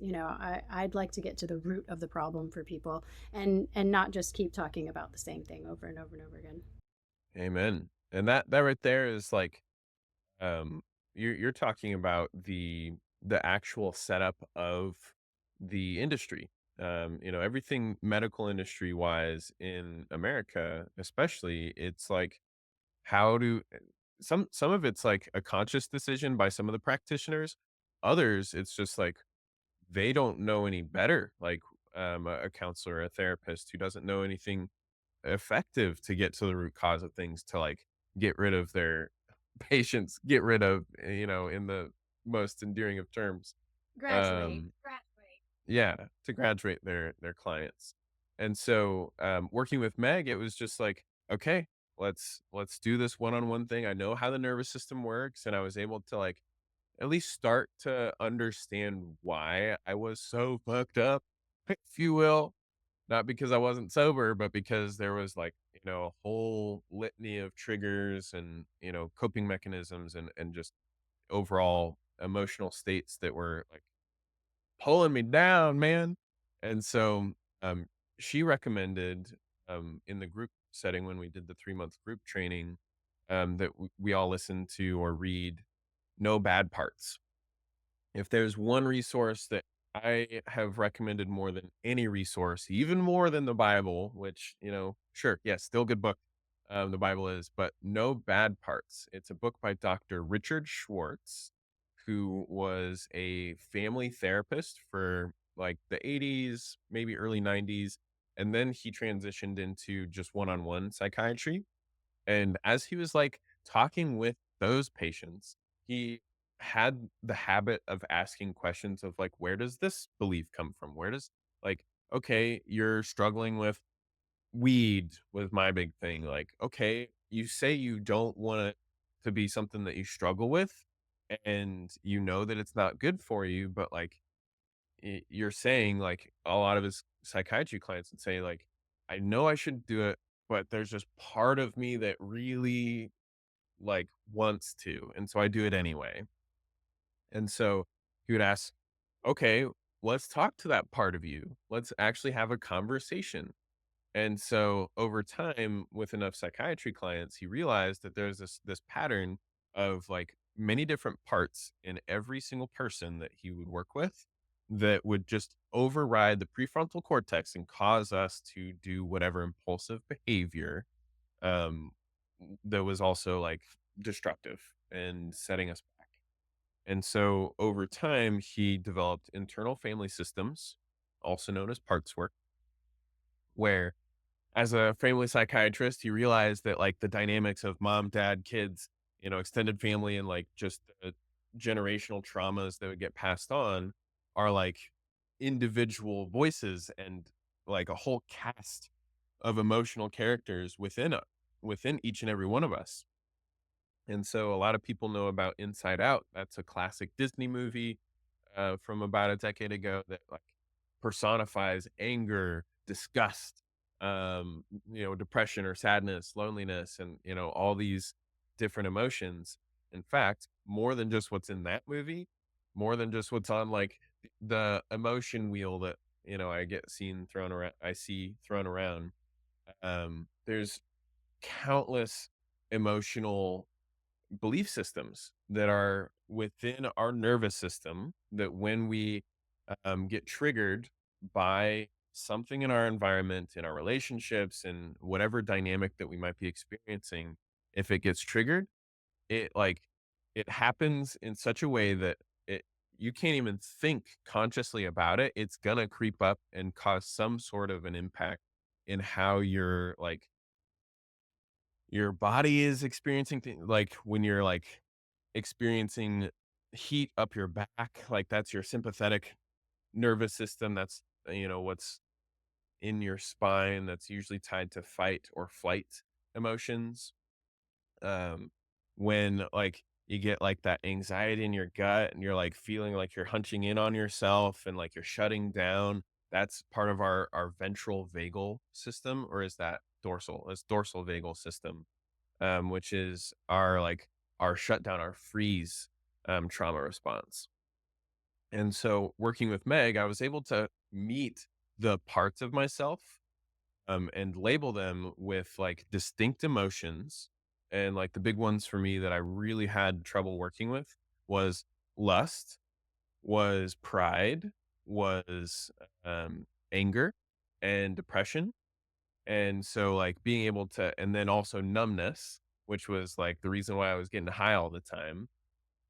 I'd like to get to the root of the problem for people, and not just keep talking about the same thing over and over and over again. Amen. And that right there is like, um, you're talking about the actual setup of the industry. Everything medical industry wise in America, especially, it's like, how do some of it's like a conscious decision by some of the practitioners. Others, it's just like they don't know any better. Like, a counselor, a therapist who doesn't know anything effective to get to the root cause of things, to like get rid of their patients, get rid of, in the most endearing of terms. Graduate. Um, yeah, to graduate their clients. And so, working with Meg, it was just like, okay, let's do this one-on-one thing. I know how the nervous system works, and I was able to like at least start to understand why I was so fucked up, if you will. Not because I wasn't sober, but because there was like, a whole litany of triggers and, coping mechanisms and just overall emotional states that were like pulling me down, man. And so, um, she recommended, in the group setting when we did the 3-month group training, that we all listen to or read No Bad Parts. If there's one resource that I have recommended more than any resource, even more than the Bible, which, sure, yes, still a good book, the Bible is, but No Bad Parts. It's a book by Dr. Richard Schwartz, who was a family therapist for like the 80s, maybe early 90s. And then he transitioned into just one on one psychiatry. And as he was like talking with those patients, he had the habit of asking questions of like, where does this belief come from? Where does, like, okay, you're struggling with weed, was my big thing. Like, okay, you say you don't want it to be something that you struggle with, and you know that it's not good for you, but like, you're saying, like, a lot of his psychiatry clients would say, like, I know I shouldn't do it, but there's just part of me that really like wants to. And so I do it anyway. And so he would ask, okay, let's talk to that part of you. Let's actually have a conversation. And so over time, with enough psychiatry clients, he realized that there's this pattern of like many different parts in every single person that he would work with that would just override the prefrontal cortex and cause us to do whatever impulsive behavior, um, that was also like destructive and setting us back. And so over time, he developed internal family systems, also known as parts work, where as a family psychiatrist, he realized that like the dynamics of mom, dad, kids, extended family, and like just the generational traumas that would get passed on are like individual voices and like a whole cast of emotional characters within each and every one of us. And so a lot of people know about Inside Out. That's a classic Disney movie, from about a decade ago, that like personifies anger, disgust, depression or sadness, loneliness, and all these different emotions. In fact, more than just what's in that movie, more than just what's on like the emotion wheel that I see thrown around. There's countless emotional belief systems that are within our nervous system that when we, get triggered by something in our environment, in our relationships, and whatever dynamic that we might be experiencing, if it gets triggered, it like it happens in such a way that it you can't even think consciously about it. It's gonna creep up and cause some sort of an impact in how your body is experiencing things, like when you're like experiencing heat up your back, like that's your sympathetic nervous system. That's, what's in your spine. That's usually tied to fight or flight emotions. Um, when like you get like that anxiety in your gut and you're like feeling like you're hunching in on yourself and like you're shutting down. That's part of our ventral vagal system, or is that dorsal? It's dorsal vagal system, which is our like our shutdown, our freeze trauma response. And so working with Meg, I was able to meet the parts of myself and label them with like distinct emotions. And like the big ones for me that I really had trouble working with was lust, was pride, was anger and depression. And so like being able to, and then also numbness, which was like the reason why I was getting high all the time.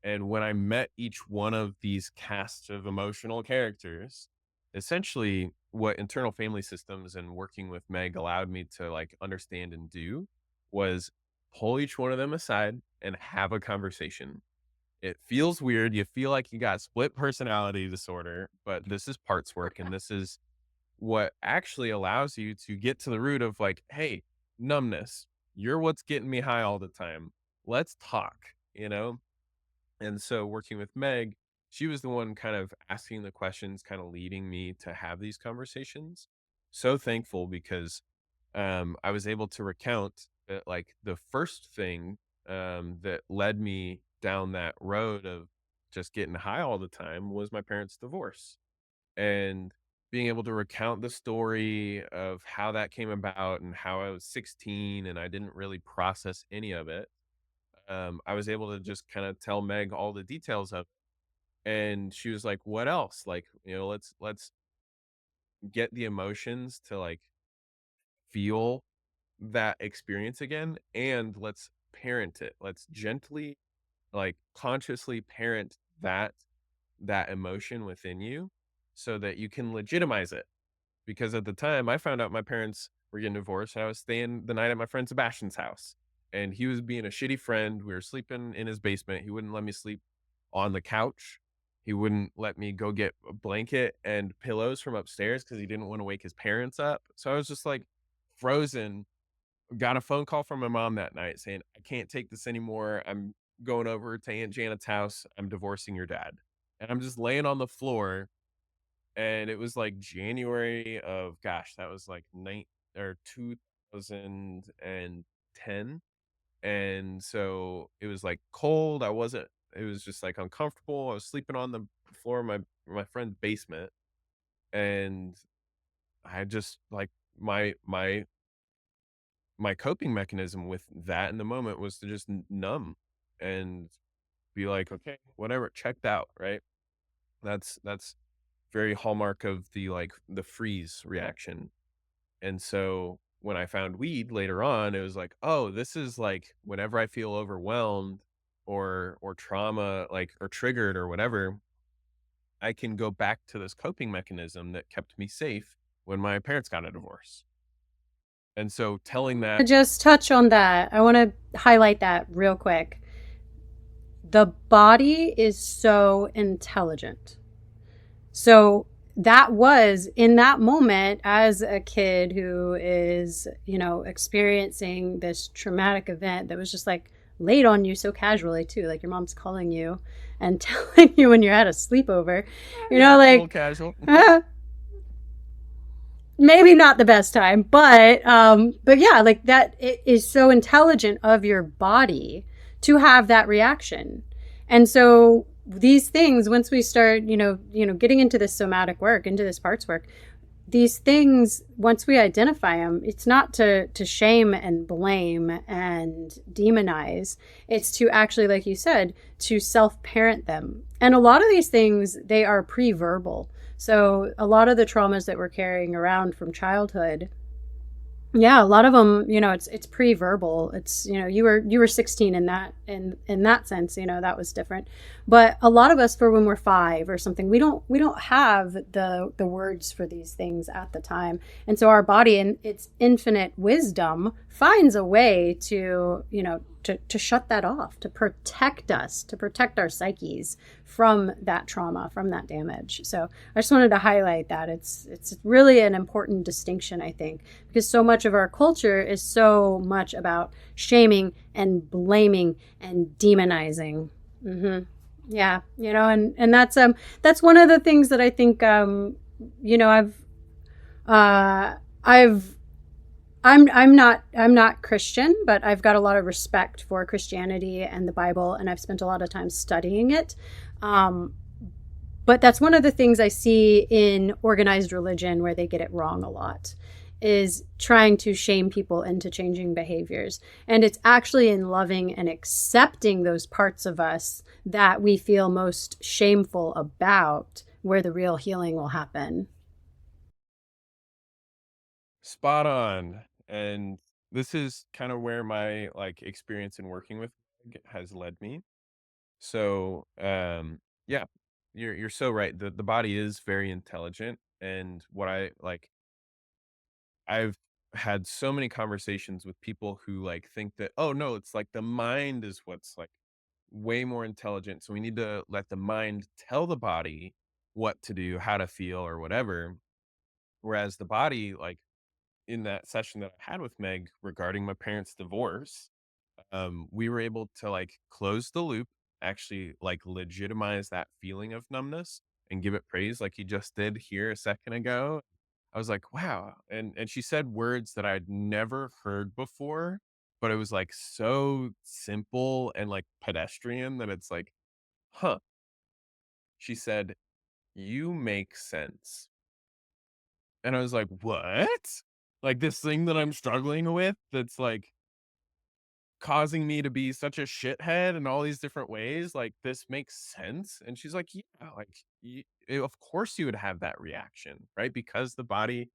And when I met each one of these casts of emotional characters, essentially what internal family systems and working with Meg allowed me to like understand and do was pull each one of them aside and have a conversation. It feels weird. You feel like you got split personality disorder, but this is parts work. And this is what actually allows you to get to the root of like, hey, numbness, you're what's getting me high all the time. Let's talk, you know? And so working with Meg, she was the one kind of asking the questions, kind of leading me to have these conversations. So thankful because I was able to recount that like the first thing that led me down that road of just getting high all the time was my parents' divorce. And being able to recount the story of how that came about and how I was 16 and I didn't really process any of it, I was able to just kind of tell Meg all the details of it. And she was like, "What else? Like, you know, let's get the emotions to like feel that experience again, and let's parent it. Let's gently, like, consciously parent that emotion within you, so that you can legitimize it." Because at the time, I found out my parents were getting divorced, and I was staying the night at my friend Sebastian's house, and he was being a shitty friend. We were sleeping in his basement. He wouldn't let me sleep on the couch. He wouldn't let me go get a blanket and pillows from upstairs because he didn't want to wake his parents up. So I was just like frozen. Got a phone call from my mom that night saying, "I can't take this anymore. I'm going over to Aunt Janet's house. I'm divorcing your dad." And I'm just laying on the floor, and it was like January of, gosh, that was like 2010. And so it was like cold. It was just like uncomfortable. I was sleeping on the floor of my friend's basement. And I just like my coping mechanism with that in the moment was to just numb and be like, okay, whatever, checked out, right? That's very hallmark of the like the freeze reaction. And so when I found weed later on, it was like, oh, this is like whenever I feel overwhelmed or trauma, like, or triggered or whatever, I can go back to this coping mechanism that kept me safe when my parents got a divorce. And so telling that, To just touch on that, I want to highlight that real quick. The body is so intelligent. So that was in that moment as a kid who is, experiencing this traumatic event that was just like laid on you so casually too. Like your mom's calling you and telling you when you're at a sleepover, yeah, a little like, casual. maybe not the best time, but yeah, like that, it is so intelligent of your body to have that reaction. And so these things, once we start, getting into this somatic work, into this parts work, these things, once we identify them, it's not to shame and blame and demonize. It's to actually, like you said, to self-parent them. And a lot of these things, they are pre-verbal. So a lot of the traumas that we're carrying around from childhood, yeah, a lot of them, it's pre-verbal. It's, you were 16 in that sense, that was different. But a lot of us, for when we're 5 or something, we don't have the words for these things at the time. And so our body, in its infinite wisdom, finds a way to, to shut that off, to protect us, to protect our psyches from that trauma, from that damage. So I just wanted to highlight that it's really an important distinction, I think, because so much of our culture is so much about shaming and blaming and demonizing. Mm-hmm. Yeah, and that's one of the things that I think I've I'm not Christian, but I've got a lot of respect for Christianity and the Bible, and I've spent a lot of time studying it. Um, but that's one of the things I see in organized religion where they get it wrong a lot, is trying to shame people into changing behaviors. And it's actually in loving and accepting those parts of us that we feel most shameful about where the real healing will happen. Spot on. And this is kind of where my like experience in working with has led me. So, yeah, you're so right. The body is very intelligent, and what I like, I've had so many conversations with people who like think that, oh no, it's like the mind is what's like way more intelligent. So we need to let the mind tell the body what to do, how to feel, or whatever. Whereas the body, like in that session that I had with Meg regarding my parents' divorce, we were able to like close the loop, actually like legitimize that feeling of numbness and give it praise like you just did here a second ago. I was like, wow. And she said words that I'd never heard before, but it was like so simple and like pedestrian that it's like, huh. She said, you make sense. And I was like, what? Like this thing that I'm struggling with that's like causing me to be such a shithead in all these different ways, like, this makes sense? And she's like, "Yeah, like, of course you would have that reaction, right? Because the body,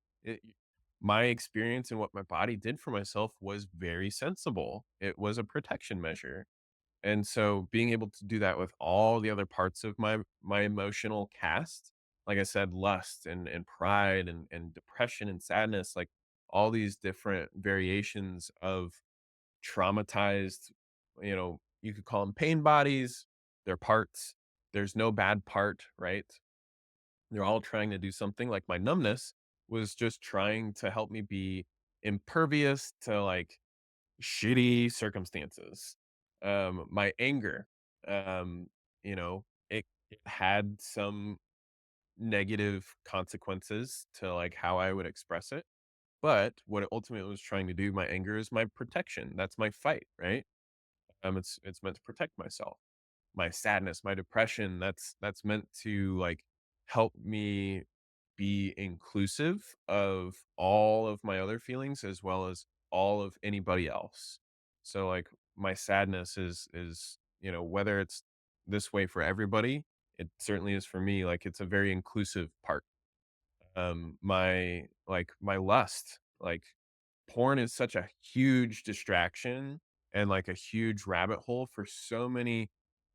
my experience and what my body did for myself was very sensible. It was a protection measure. And so being able to do that with all the other parts of my emotional cast, like I said, lust and pride and depression and sadness, like all these different variations of traumatized, you could call them pain bodies, they're parts. There's no bad part, right? They're all trying to do something. Like my numbness was just trying to help me be impervious to like shitty circumstances. My anger, um, it had some negative consequences to like how I would express it. But what it ultimately was trying to do, my anger is my protection. That's my fight, right? It's meant to protect myself. My sadness, my depression, that's meant to like help me be inclusive of all of my other feelings as well as all of anybody else. So like my sadness is, whether it's this way for everybody, it certainly is for me. Like it's a very inclusive part. My lust, like porn is such a huge distraction and like a huge rabbit hole for so many,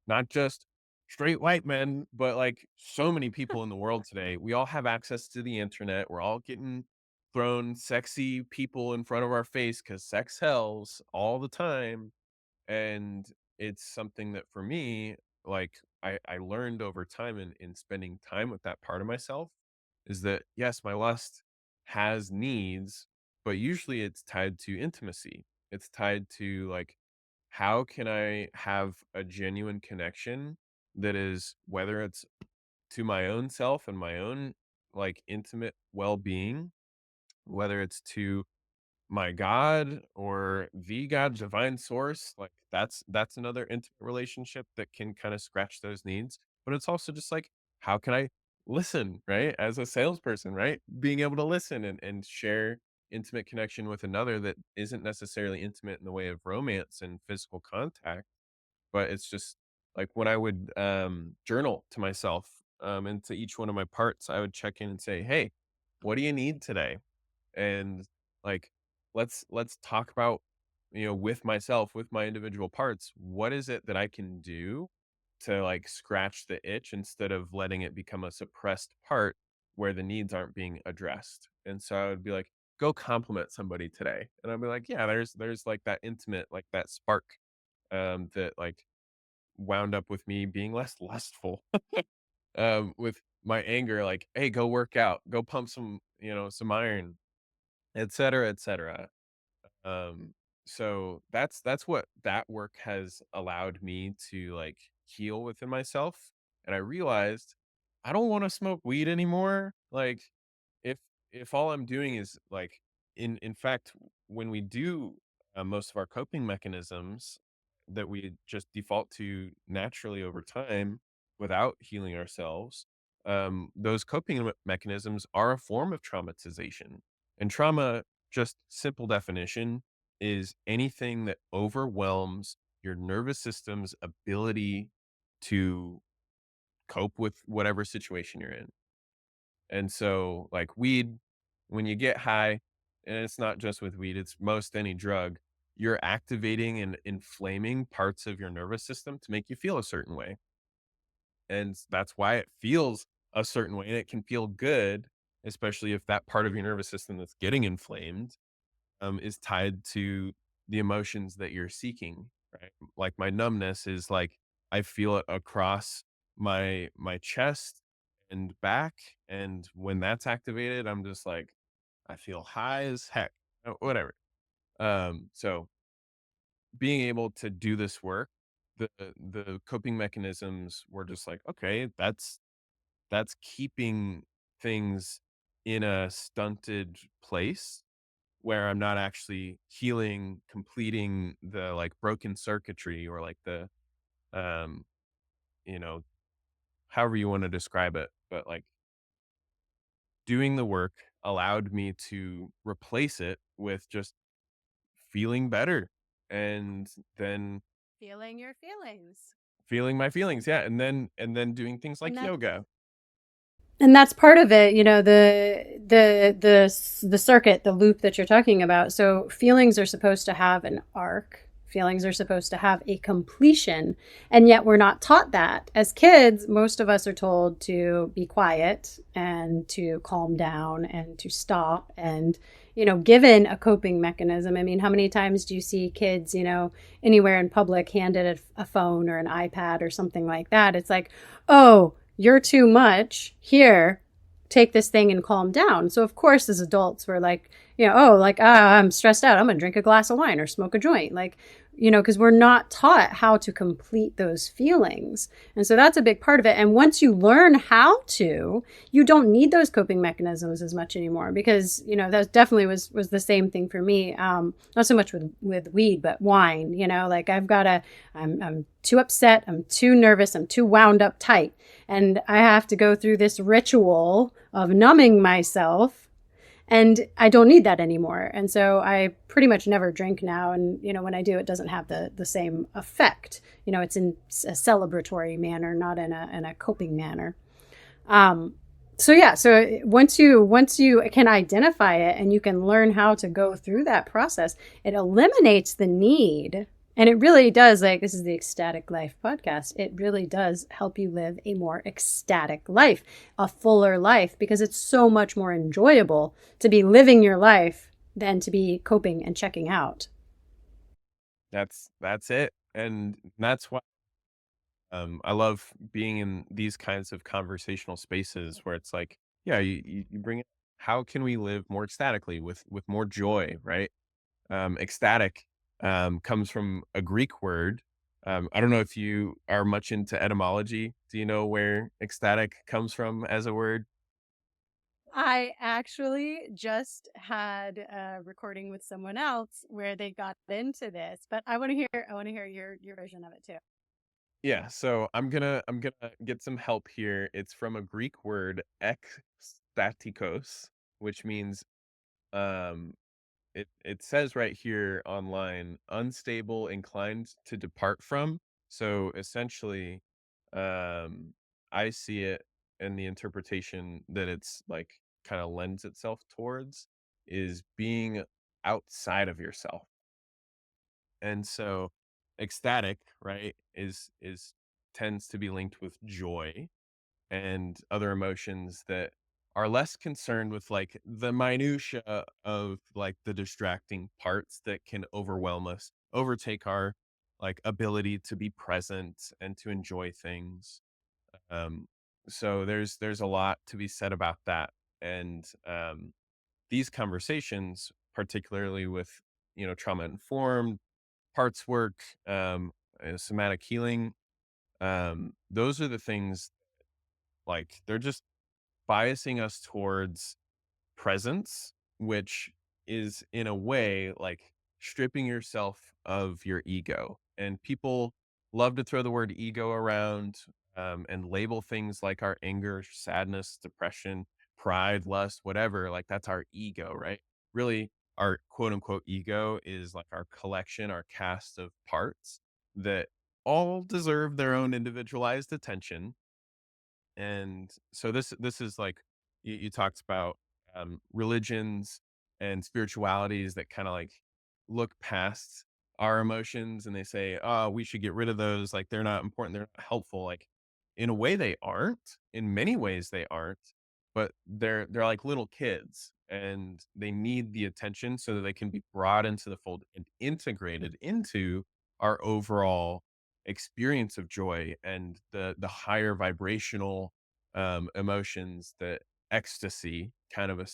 not just straight white men, but like so many people in the world today. We all have access to the internet. We're all getting thrown sexy people in front of our face because sex sells all the time. And it's something that for me, like I learned over time in spending time with that part of myself, is that yes, my lust has needs, but usually it's tied to intimacy. It's tied to like, how can I have a genuine connection that is, whether it's to my own self and my own like intimate well-being, whether it's to my God or the God, divine source, like that's another intimate relationship that can kind of scratch those needs. But it's also just like, how can I listen, right? As a salesperson, right? Being able to listen and share intimate connection with another that isn't necessarily intimate in the way of romance and physical contact, but it's just like when I would journal to myself and to each one of my parts, I would check in and say, hey, what do you need today? And like let's talk about, with myself, with my individual parts, what is it that I can do to like scratch the itch instead of letting it become a suppressed part where the needs aren't being addressed. And so I would be like, go compliment somebody today, and I'd be like, yeah, there's like that intimate, like that spark that like wound up with me being less lustful with my anger, like, hey, go work out, go pump some, some iron, et cetera, et cetera. Um, so that's what that work has allowed me to like heal within myself. And I realized I don't want to smoke weed anymore. Like if if all I'm doing is like in fact when we do most of our coping mechanisms that we just default to naturally over time without healing ourselves, those coping mechanisms are a form of traumatization. And trauma, just simple definition, is anything that overwhelms your nervous system's ability to cope with whatever situation you're in. And so, like weed, when you get high, and it's not just with weed, it's most any drug, you're activating and inflaming parts of your nervous system to make you feel a certain way. And that's why it feels a certain way. And it can feel good, especially if that part of your nervous system that's getting inflamed is tied to the emotions that you're seeking, right? Like my numbness is like I feel it across my chest and back, and when that's activated, I'm just like I feel high as heck, whatever. So being able to do this work, the coping mechanisms were just like, okay, that's keeping things in a stunted place where I'm not actually healing, completing the like broken circuitry or like the um, you know, however you want to describe it, but like doing the work allowed me to replace it with just feeling better and then Feeling your feelings. feeling my feelings. Yeah. And then doing things And like that yoga. and that's part of it, the circuit, the loop that you're talking about. So feelings are supposed to have an arc. Feelings are supposed to have a completion, and yet we're not taught that. As kids, most of us are told to be quiet and to calm down and to stop and given a coping mechanism. I mean, how many times do you see kids, anywhere in public handed a phone or an iPad or something like that? It's like, oh, you're too much. Here, take this thing and calm down. So, of course, as adults, we're like, oh, like, I'm stressed out. I'm going to drink a glass of wine or smoke a joint. Like, because we're not taught how to complete those feelings. And so that's a big part of it. And once you learn how to, you don't need those coping mechanisms as much anymore because, that definitely was the same thing for me. Not so much with weed, but wine, like I'm too upset. I'm too nervous. I'm too wound up tight. And I have to go through this ritual of numbing myself, and I don't need that anymore. And so I pretty much never drink now. And, when I do, it doesn't have the same effect. It's in a celebratory manner, not in a coping manner. So yeah, so once you can identify it and you can learn how to go through that process, it eliminates the need. And it really does, like, this is the Ecstatic Life podcast. It really does help you live a more ecstatic life, a fuller life, because it's so much more enjoyable to be living your life than to be coping and checking out. That's it. And that's why I love being in these kinds of conversational spaces where it's like, yeah, you bring it. How can we live more ecstatically with more joy, right? Ecstatic comes from a Greek word. I don't know if you are much into etymology. Do you know where ecstatic comes from as a word? I actually just had a recording with someone else where they got into this, but I want to hear your version of it too. Yeah, so I'm gonna get some help here. It's from a Greek word, ekstatikos, which means um it says right here online, unstable, inclined to depart from. So essentially, um, I see it in the interpretation that it's like kind of lends itself towards is being outside of yourself. And so ecstatic, right, is tends to be linked with joy and other emotions that are less concerned with like the minutia of like the distracting parts that can overwhelm us, overtake our like ability to be present and to enjoy things. Um, so there's a lot to be said about that. And these conversations, particularly with trauma informed parts work, somatic healing, those are the things like they're just biasing us towards presence, which is in a way like stripping yourself of your ego. And people love to throw the word ego around, and label things like our anger, sadness, depression, pride, lust, whatever. Like that's our ego, right? Really, our quote unquote ego is like our collection, our cast of parts that all deserve their own individualized attention. And so this is like you talked about religions and spiritualities that kind of like look past our emotions and they say, oh, we should get rid of those, like they're not important, they're not helpful. Like in a way they aren't, in many ways they aren't, but they're like little kids and they need the attention so that they can be brought into the fold and integrated into our overall experience of joy and the higher vibrational emotions that ecstasy kind of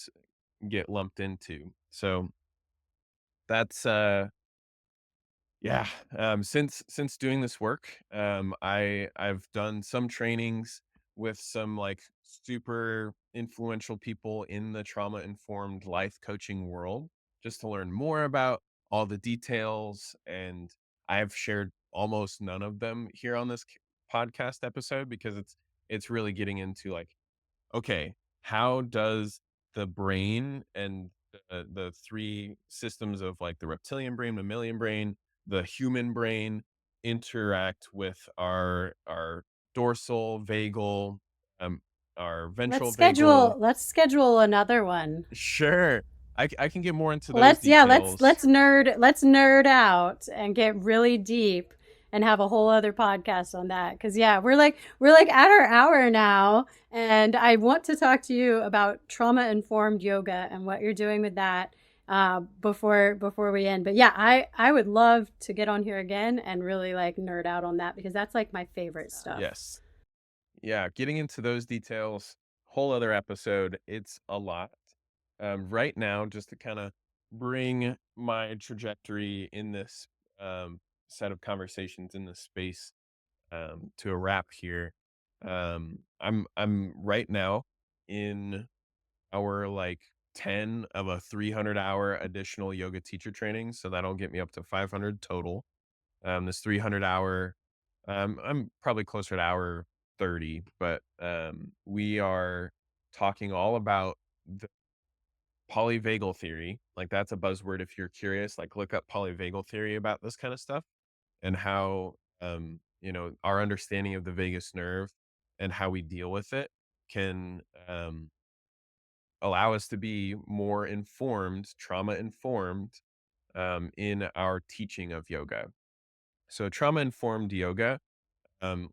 get lumped into. So that's yeah. Since doing this work, I've done some trainings with some like super influential people in the trauma informed life coaching world, just to learn more about all the details. And I've shared almost none of them here on this podcast episode because it's really getting into like, okay, how does the brain and the three systems of like the reptilian brain, mammalian brain, the human brain interact with our dorsal, vagal, um, our ventral vagal? Let's schedule another one. Sure, I can get more into those Let's details. nerd out and get really deep and have a whole other podcast on that. Cause yeah, we're like at our hour now, and I want to talk to you about trauma informed yoga and what you're doing with that before we end. But yeah, I would love to get on here again and really like nerd out on that because that's like my favorite stuff. Yes, yeah, getting into those details, whole other episode. It's a lot. Right now, just to kind of bring my trajectory in this set of conversations in this space to a wrap here. I'm right now in our like 10 of a 300-hour additional yoga teacher training, so that'll get me up to 500 total. This 300-hour, I'm probably closer to hour 30, but we are talking all about the polyvagal theory. Like that's a buzzword if you're curious, like look up polyvagal theory about this kind of stuff and how our understanding of the vagus nerve and how we deal with it can allow us to be more informed, trauma informed, in our teaching of yoga. So trauma informed yoga,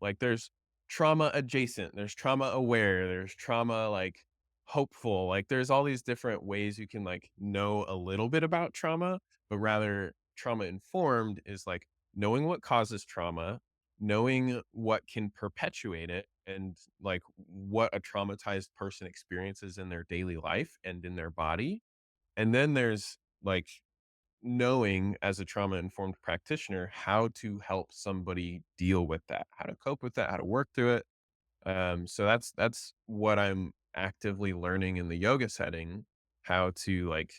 like there's trauma adjacent, there's trauma aware, there's trauma like hopeful, like there's all these different ways you can like know a little bit about trauma, but rather trauma informed is like knowing what causes trauma, knowing what can perpetuate it, and like what a traumatized person experiences in their daily life and in their body. And then there's like knowing as a trauma informed practitioner how to help somebody deal with that, how to cope with that, how to work through it. So that's what I'm actively learning in the yoga setting, how to like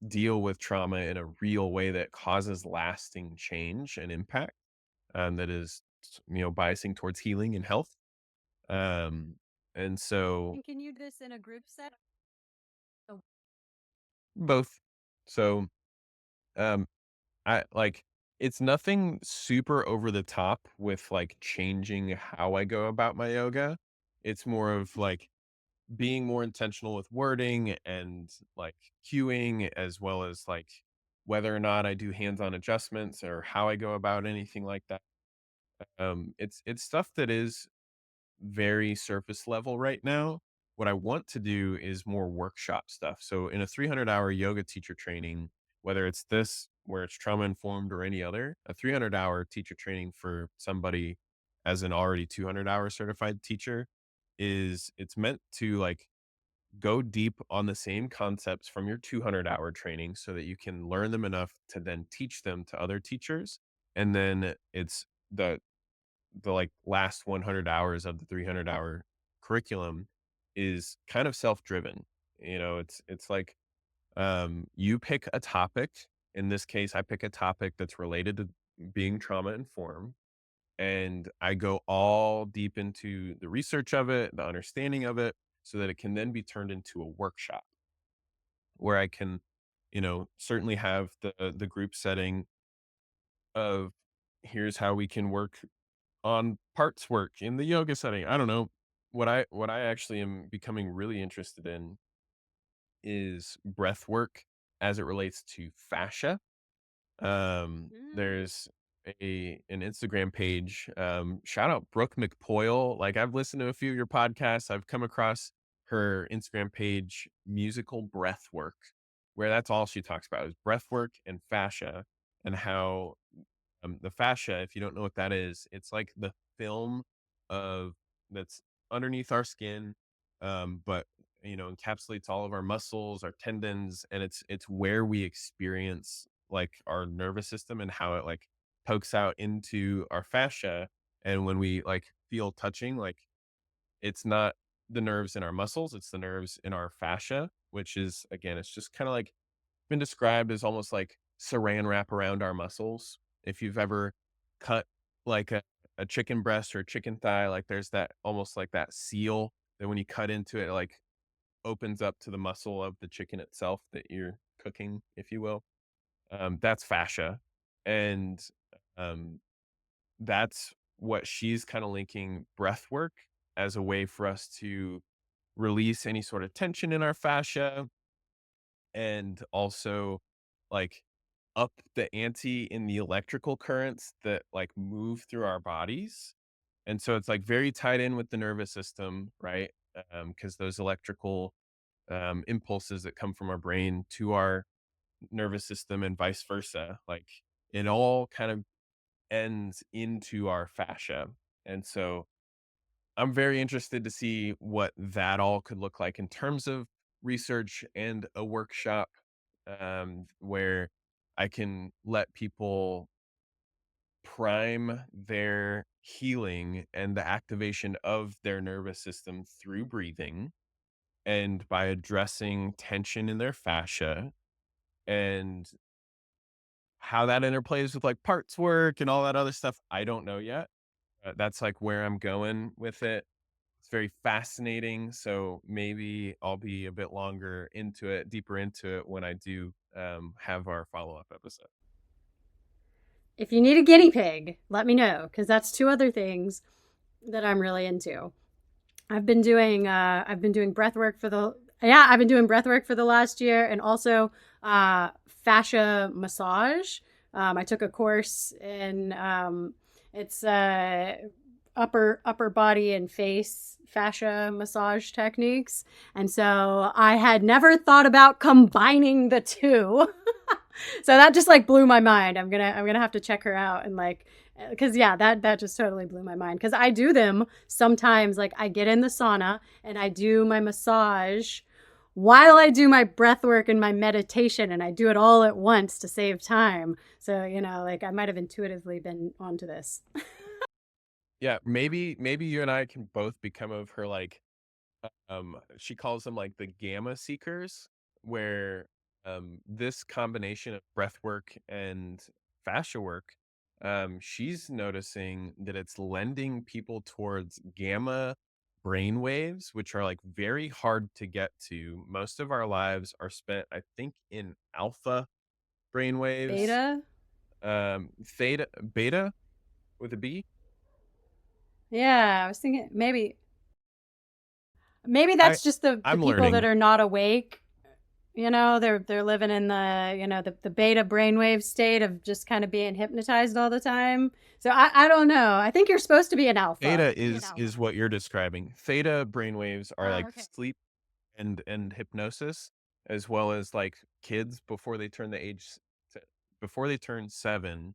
deal with trauma in a real way that causes lasting change and impact, that is biasing towards healing and health. Um, and so And can you do this in a group set? both. So um I like it's nothing super over the top with like changing how I go about my yoga. It's more of like being more intentional with wording and like cueing, as well as like whether or not I do hands-on adjustments or how I go about anything like that. It's stuff that is very surface level right now. What I want to do is more workshop stuff. So in a 300-hour yoga teacher training, whether it's this where it's trauma informed or any other. A 300-hour teacher training for somebody as an already 200-hour certified teacher is it's meant to like go deep on the same concepts from your 200-hour training so that you can learn them enough to then teach them to other teachers. And then it's the like last 100 hours of the 300-hour curriculum is kind of self-driven. You know, it's like you pick a topic. In this case, I pick a topic that's related to being trauma informed, and I go all deep into the research of it, the understanding of it, so that it can then be turned into a workshop where I can, certainly have the group setting of here's how we can work on parts work in the yoga setting. I don't know. What I actually am becoming really interested in is breath work as it relates to fascia. Mm. There's an Instagram page. Shout out Brooke McPoyle. Like I've listened to a few of your podcasts. I've come across her Instagram page, Musical Breath Work, where that's all she talks about is breath work and fascia and how the fascia, if you don't know what that is, it's like the film of that's underneath our skin, but encapsulates all of our muscles, our tendons, and it's where we experience like our nervous system and how it like pokes out into our fascia. And when we like feel touching, like it's not the nerves in our muscles, it's the nerves in our fascia, which is again, it's just kind of like been described as almost like saran wrap around our muscles. If you've ever cut like a chicken breast or a chicken thigh, like there's that almost like that seal that when you cut into it, like opens up to the muscle of the chicken itself that you're cooking, if you will. That's fascia. And um, that's what she's kind of linking breath work as a way for us to release any sort of tension in our fascia and also like up the ante in the electrical currents that like move through our bodies. And so it's like very tied in with the nervous system, right? Because those electrical impulses that come from our brain to our nervous system and vice versa, like it all kind of ends into our fascia. And so I'm very interested to see what that all could look like in terms of research and a workshop where I can let people prime their healing and the activation of their nervous system through breathing and by addressing tension in their fascia and how that interplays with like parts work and all that other stuff. I don't know yet. That's like where I'm going with it. It's very fascinating. So maybe I'll be a bit longer into it, deeper into it when I do have our follow up episode. If you need a guinea pig, let me know, because that's two other things that I'm really into. I've been doing breath work for the I've been doing breath work for the last year, and also fascia massage. I took a course in it's upper body and face fascia massage techniques, and so I had never thought about combining the two. So that just like blew my mind. I'm gonna have to check her out and like, because yeah, that just totally blew my mind, because I do them sometimes. Like I get in the sauna and I do my massage while I do my breath work and my meditation, and I do it all at once to save time. So like I might have intuitively been onto this. Yeah, maybe you and I can both become of her like she calls them like the gamma seekers, where this combination of breath work and fascia work, she's noticing that it's lending people towards gamma brain waves, which are like very hard to get to. Most of our lives are spent, I think, in alpha brain waves. Beta. Theta, beta with a B. Yeah, I was thinking maybe I that's just the I'm people that learning. are not awake. They're living in the beta brainwave state of just kind of being hypnotized all the time. So I don't know. I think you're supposed to be an alpha. Theta is what you're describing. Theta brainwaves are Oh, like okay. sleep and hypnosis, as well as like kids before they turn the age to, before they turn 7,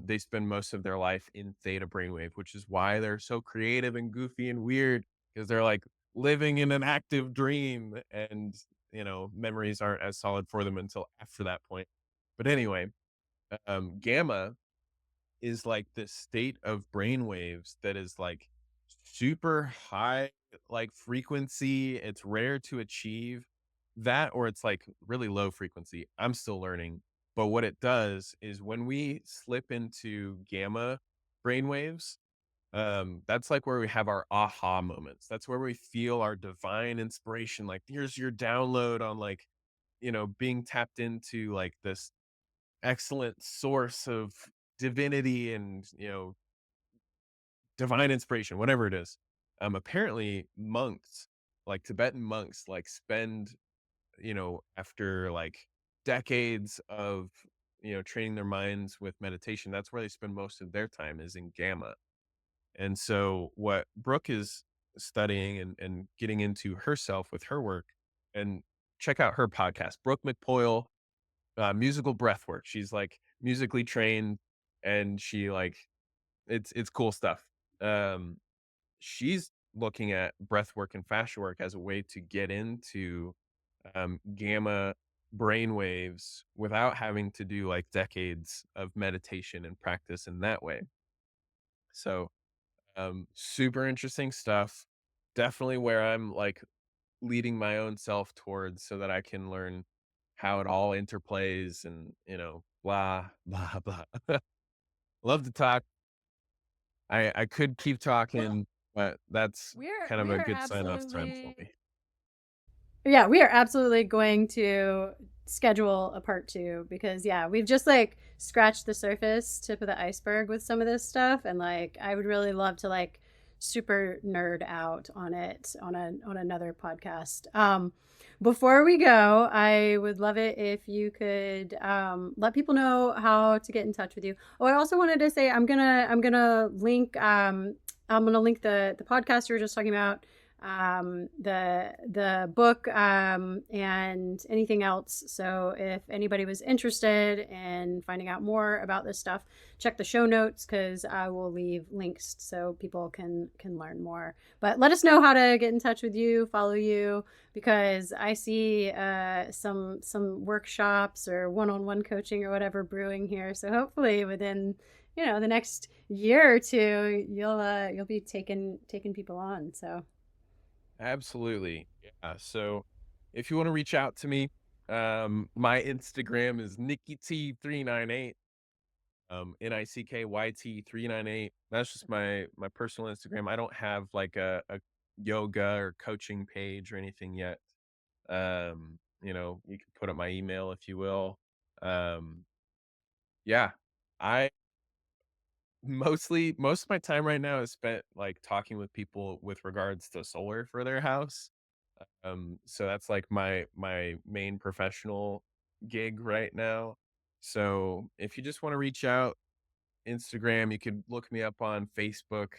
they spend most of their life in theta brainwave, which is why they're so creative and goofy and weird because they're like living in an active dream and, memories aren't as solid for them until after that point. But anyway, gamma is like this state of brain waves that is like super high, like frequency. It's rare to achieve that, or it's like really low frequency. I'm still learning. But what it does is when we slip into gamma brain waves, that's like where we have our aha moments. That's where we feel our divine inspiration. Like, here's your download on like, being tapped into like this excellent source of divinity and divine inspiration, whatever it is. Apparently monks, like Tibetan monks, like spend, after like decades of training their minds with meditation, that's where they spend most of their time, is in gamma. And so what Brooke is studying and getting into herself with her work, and check out her podcast, Brooke McPoyle, musical breath work. She's like musically trained, and she like it's cool stuff. Um, she's looking at breath work and fascia work as a way to get into gamma brain waves without having to do like decades of meditation and practice in that way. So super interesting stuff. Definitely where I'm like leading my own self towards so that I can learn how it all interplays and, blah, blah, blah. Love to talk. I could keep Well, talking, but that's we're kind of we a are good sign off time for absolutely me. Yeah, we are absolutely going to schedule a part two because yeah, we've just like scratched the surface, tip of the iceberg with some of this stuff, and like I would really love to like super nerd out on it on another podcast. Before we go, I would love it if you could let people know how to get in touch with you. Oh, I also wanted to say I'm gonna link the podcast you were just talking about, the book, and anything else. So if anybody was interested in finding out more about this stuff, check the show notes because I will leave links so people can learn more. But let us know how to get in touch with you, follow you, because I see some workshops or one-on-one coaching or whatever brewing here. So hopefully within the next year or two, you'll be taking people on. So Absolutely. Yeah. So if you want to reach out to me, my Instagram is NickyT398. NICKYT398. That's just my personal Instagram. I don't have like a yoga or coaching page or anything yet. You can put up my email if you will. Um, yeah. I most of my time right now is spent like talking with people with regards to solar for their house. So that's like my main professional gig right now. So if you just want to reach out, Instagram, you could look me up on Facebook.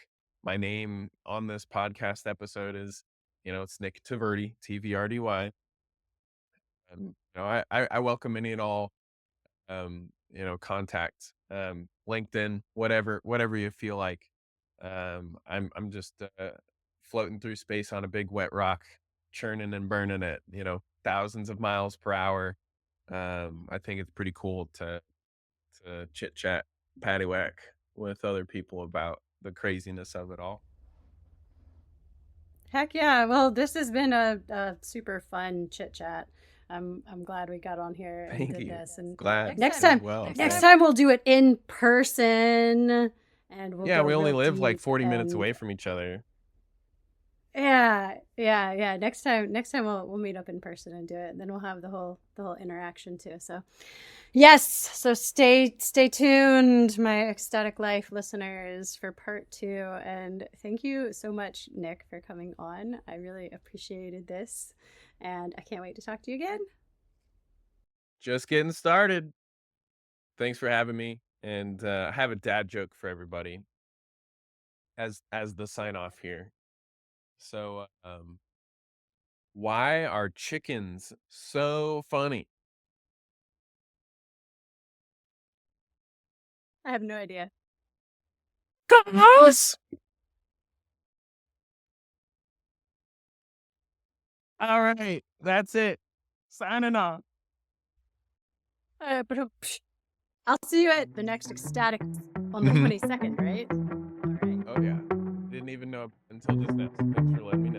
My name on this podcast episode is, it's Nick Tvrdy, TVRDY. I welcome any and all contact, LinkedIn, whatever you feel like. I'm just floating through space on a big wet rock, churning and burning it, thousands of miles per hour. I think it's pretty cool to chit chat, patty whack with other people about the craziness of it all. heck yeah. Well, this has been a super fun chit chat. I'm glad we got on here and Thank did you. this. And Glad next as time, well. next Yeah. time we'll do it in person, and we'll Yeah, go we only real live like deep. 40 minutes And away from each other. yeah. Next time we'll meet up in person and do it. And then we'll have the whole interaction too. So yes, so stay tuned, my Ecstatic Life listeners, for part two. And thank you so much, Nick, for coming on. I really appreciated this, and I can't wait to talk to you again. Just getting started. Thanks for having me. And I have a dad joke for everybody as the sign off here. So, why are chickens so funny? I have no idea. Close. All right, that's it. Signing off. But I'll see you at the next Ecstatic on the 22nd, right? All right. Oh yeah, didn't even know until just now. Thanks for letting me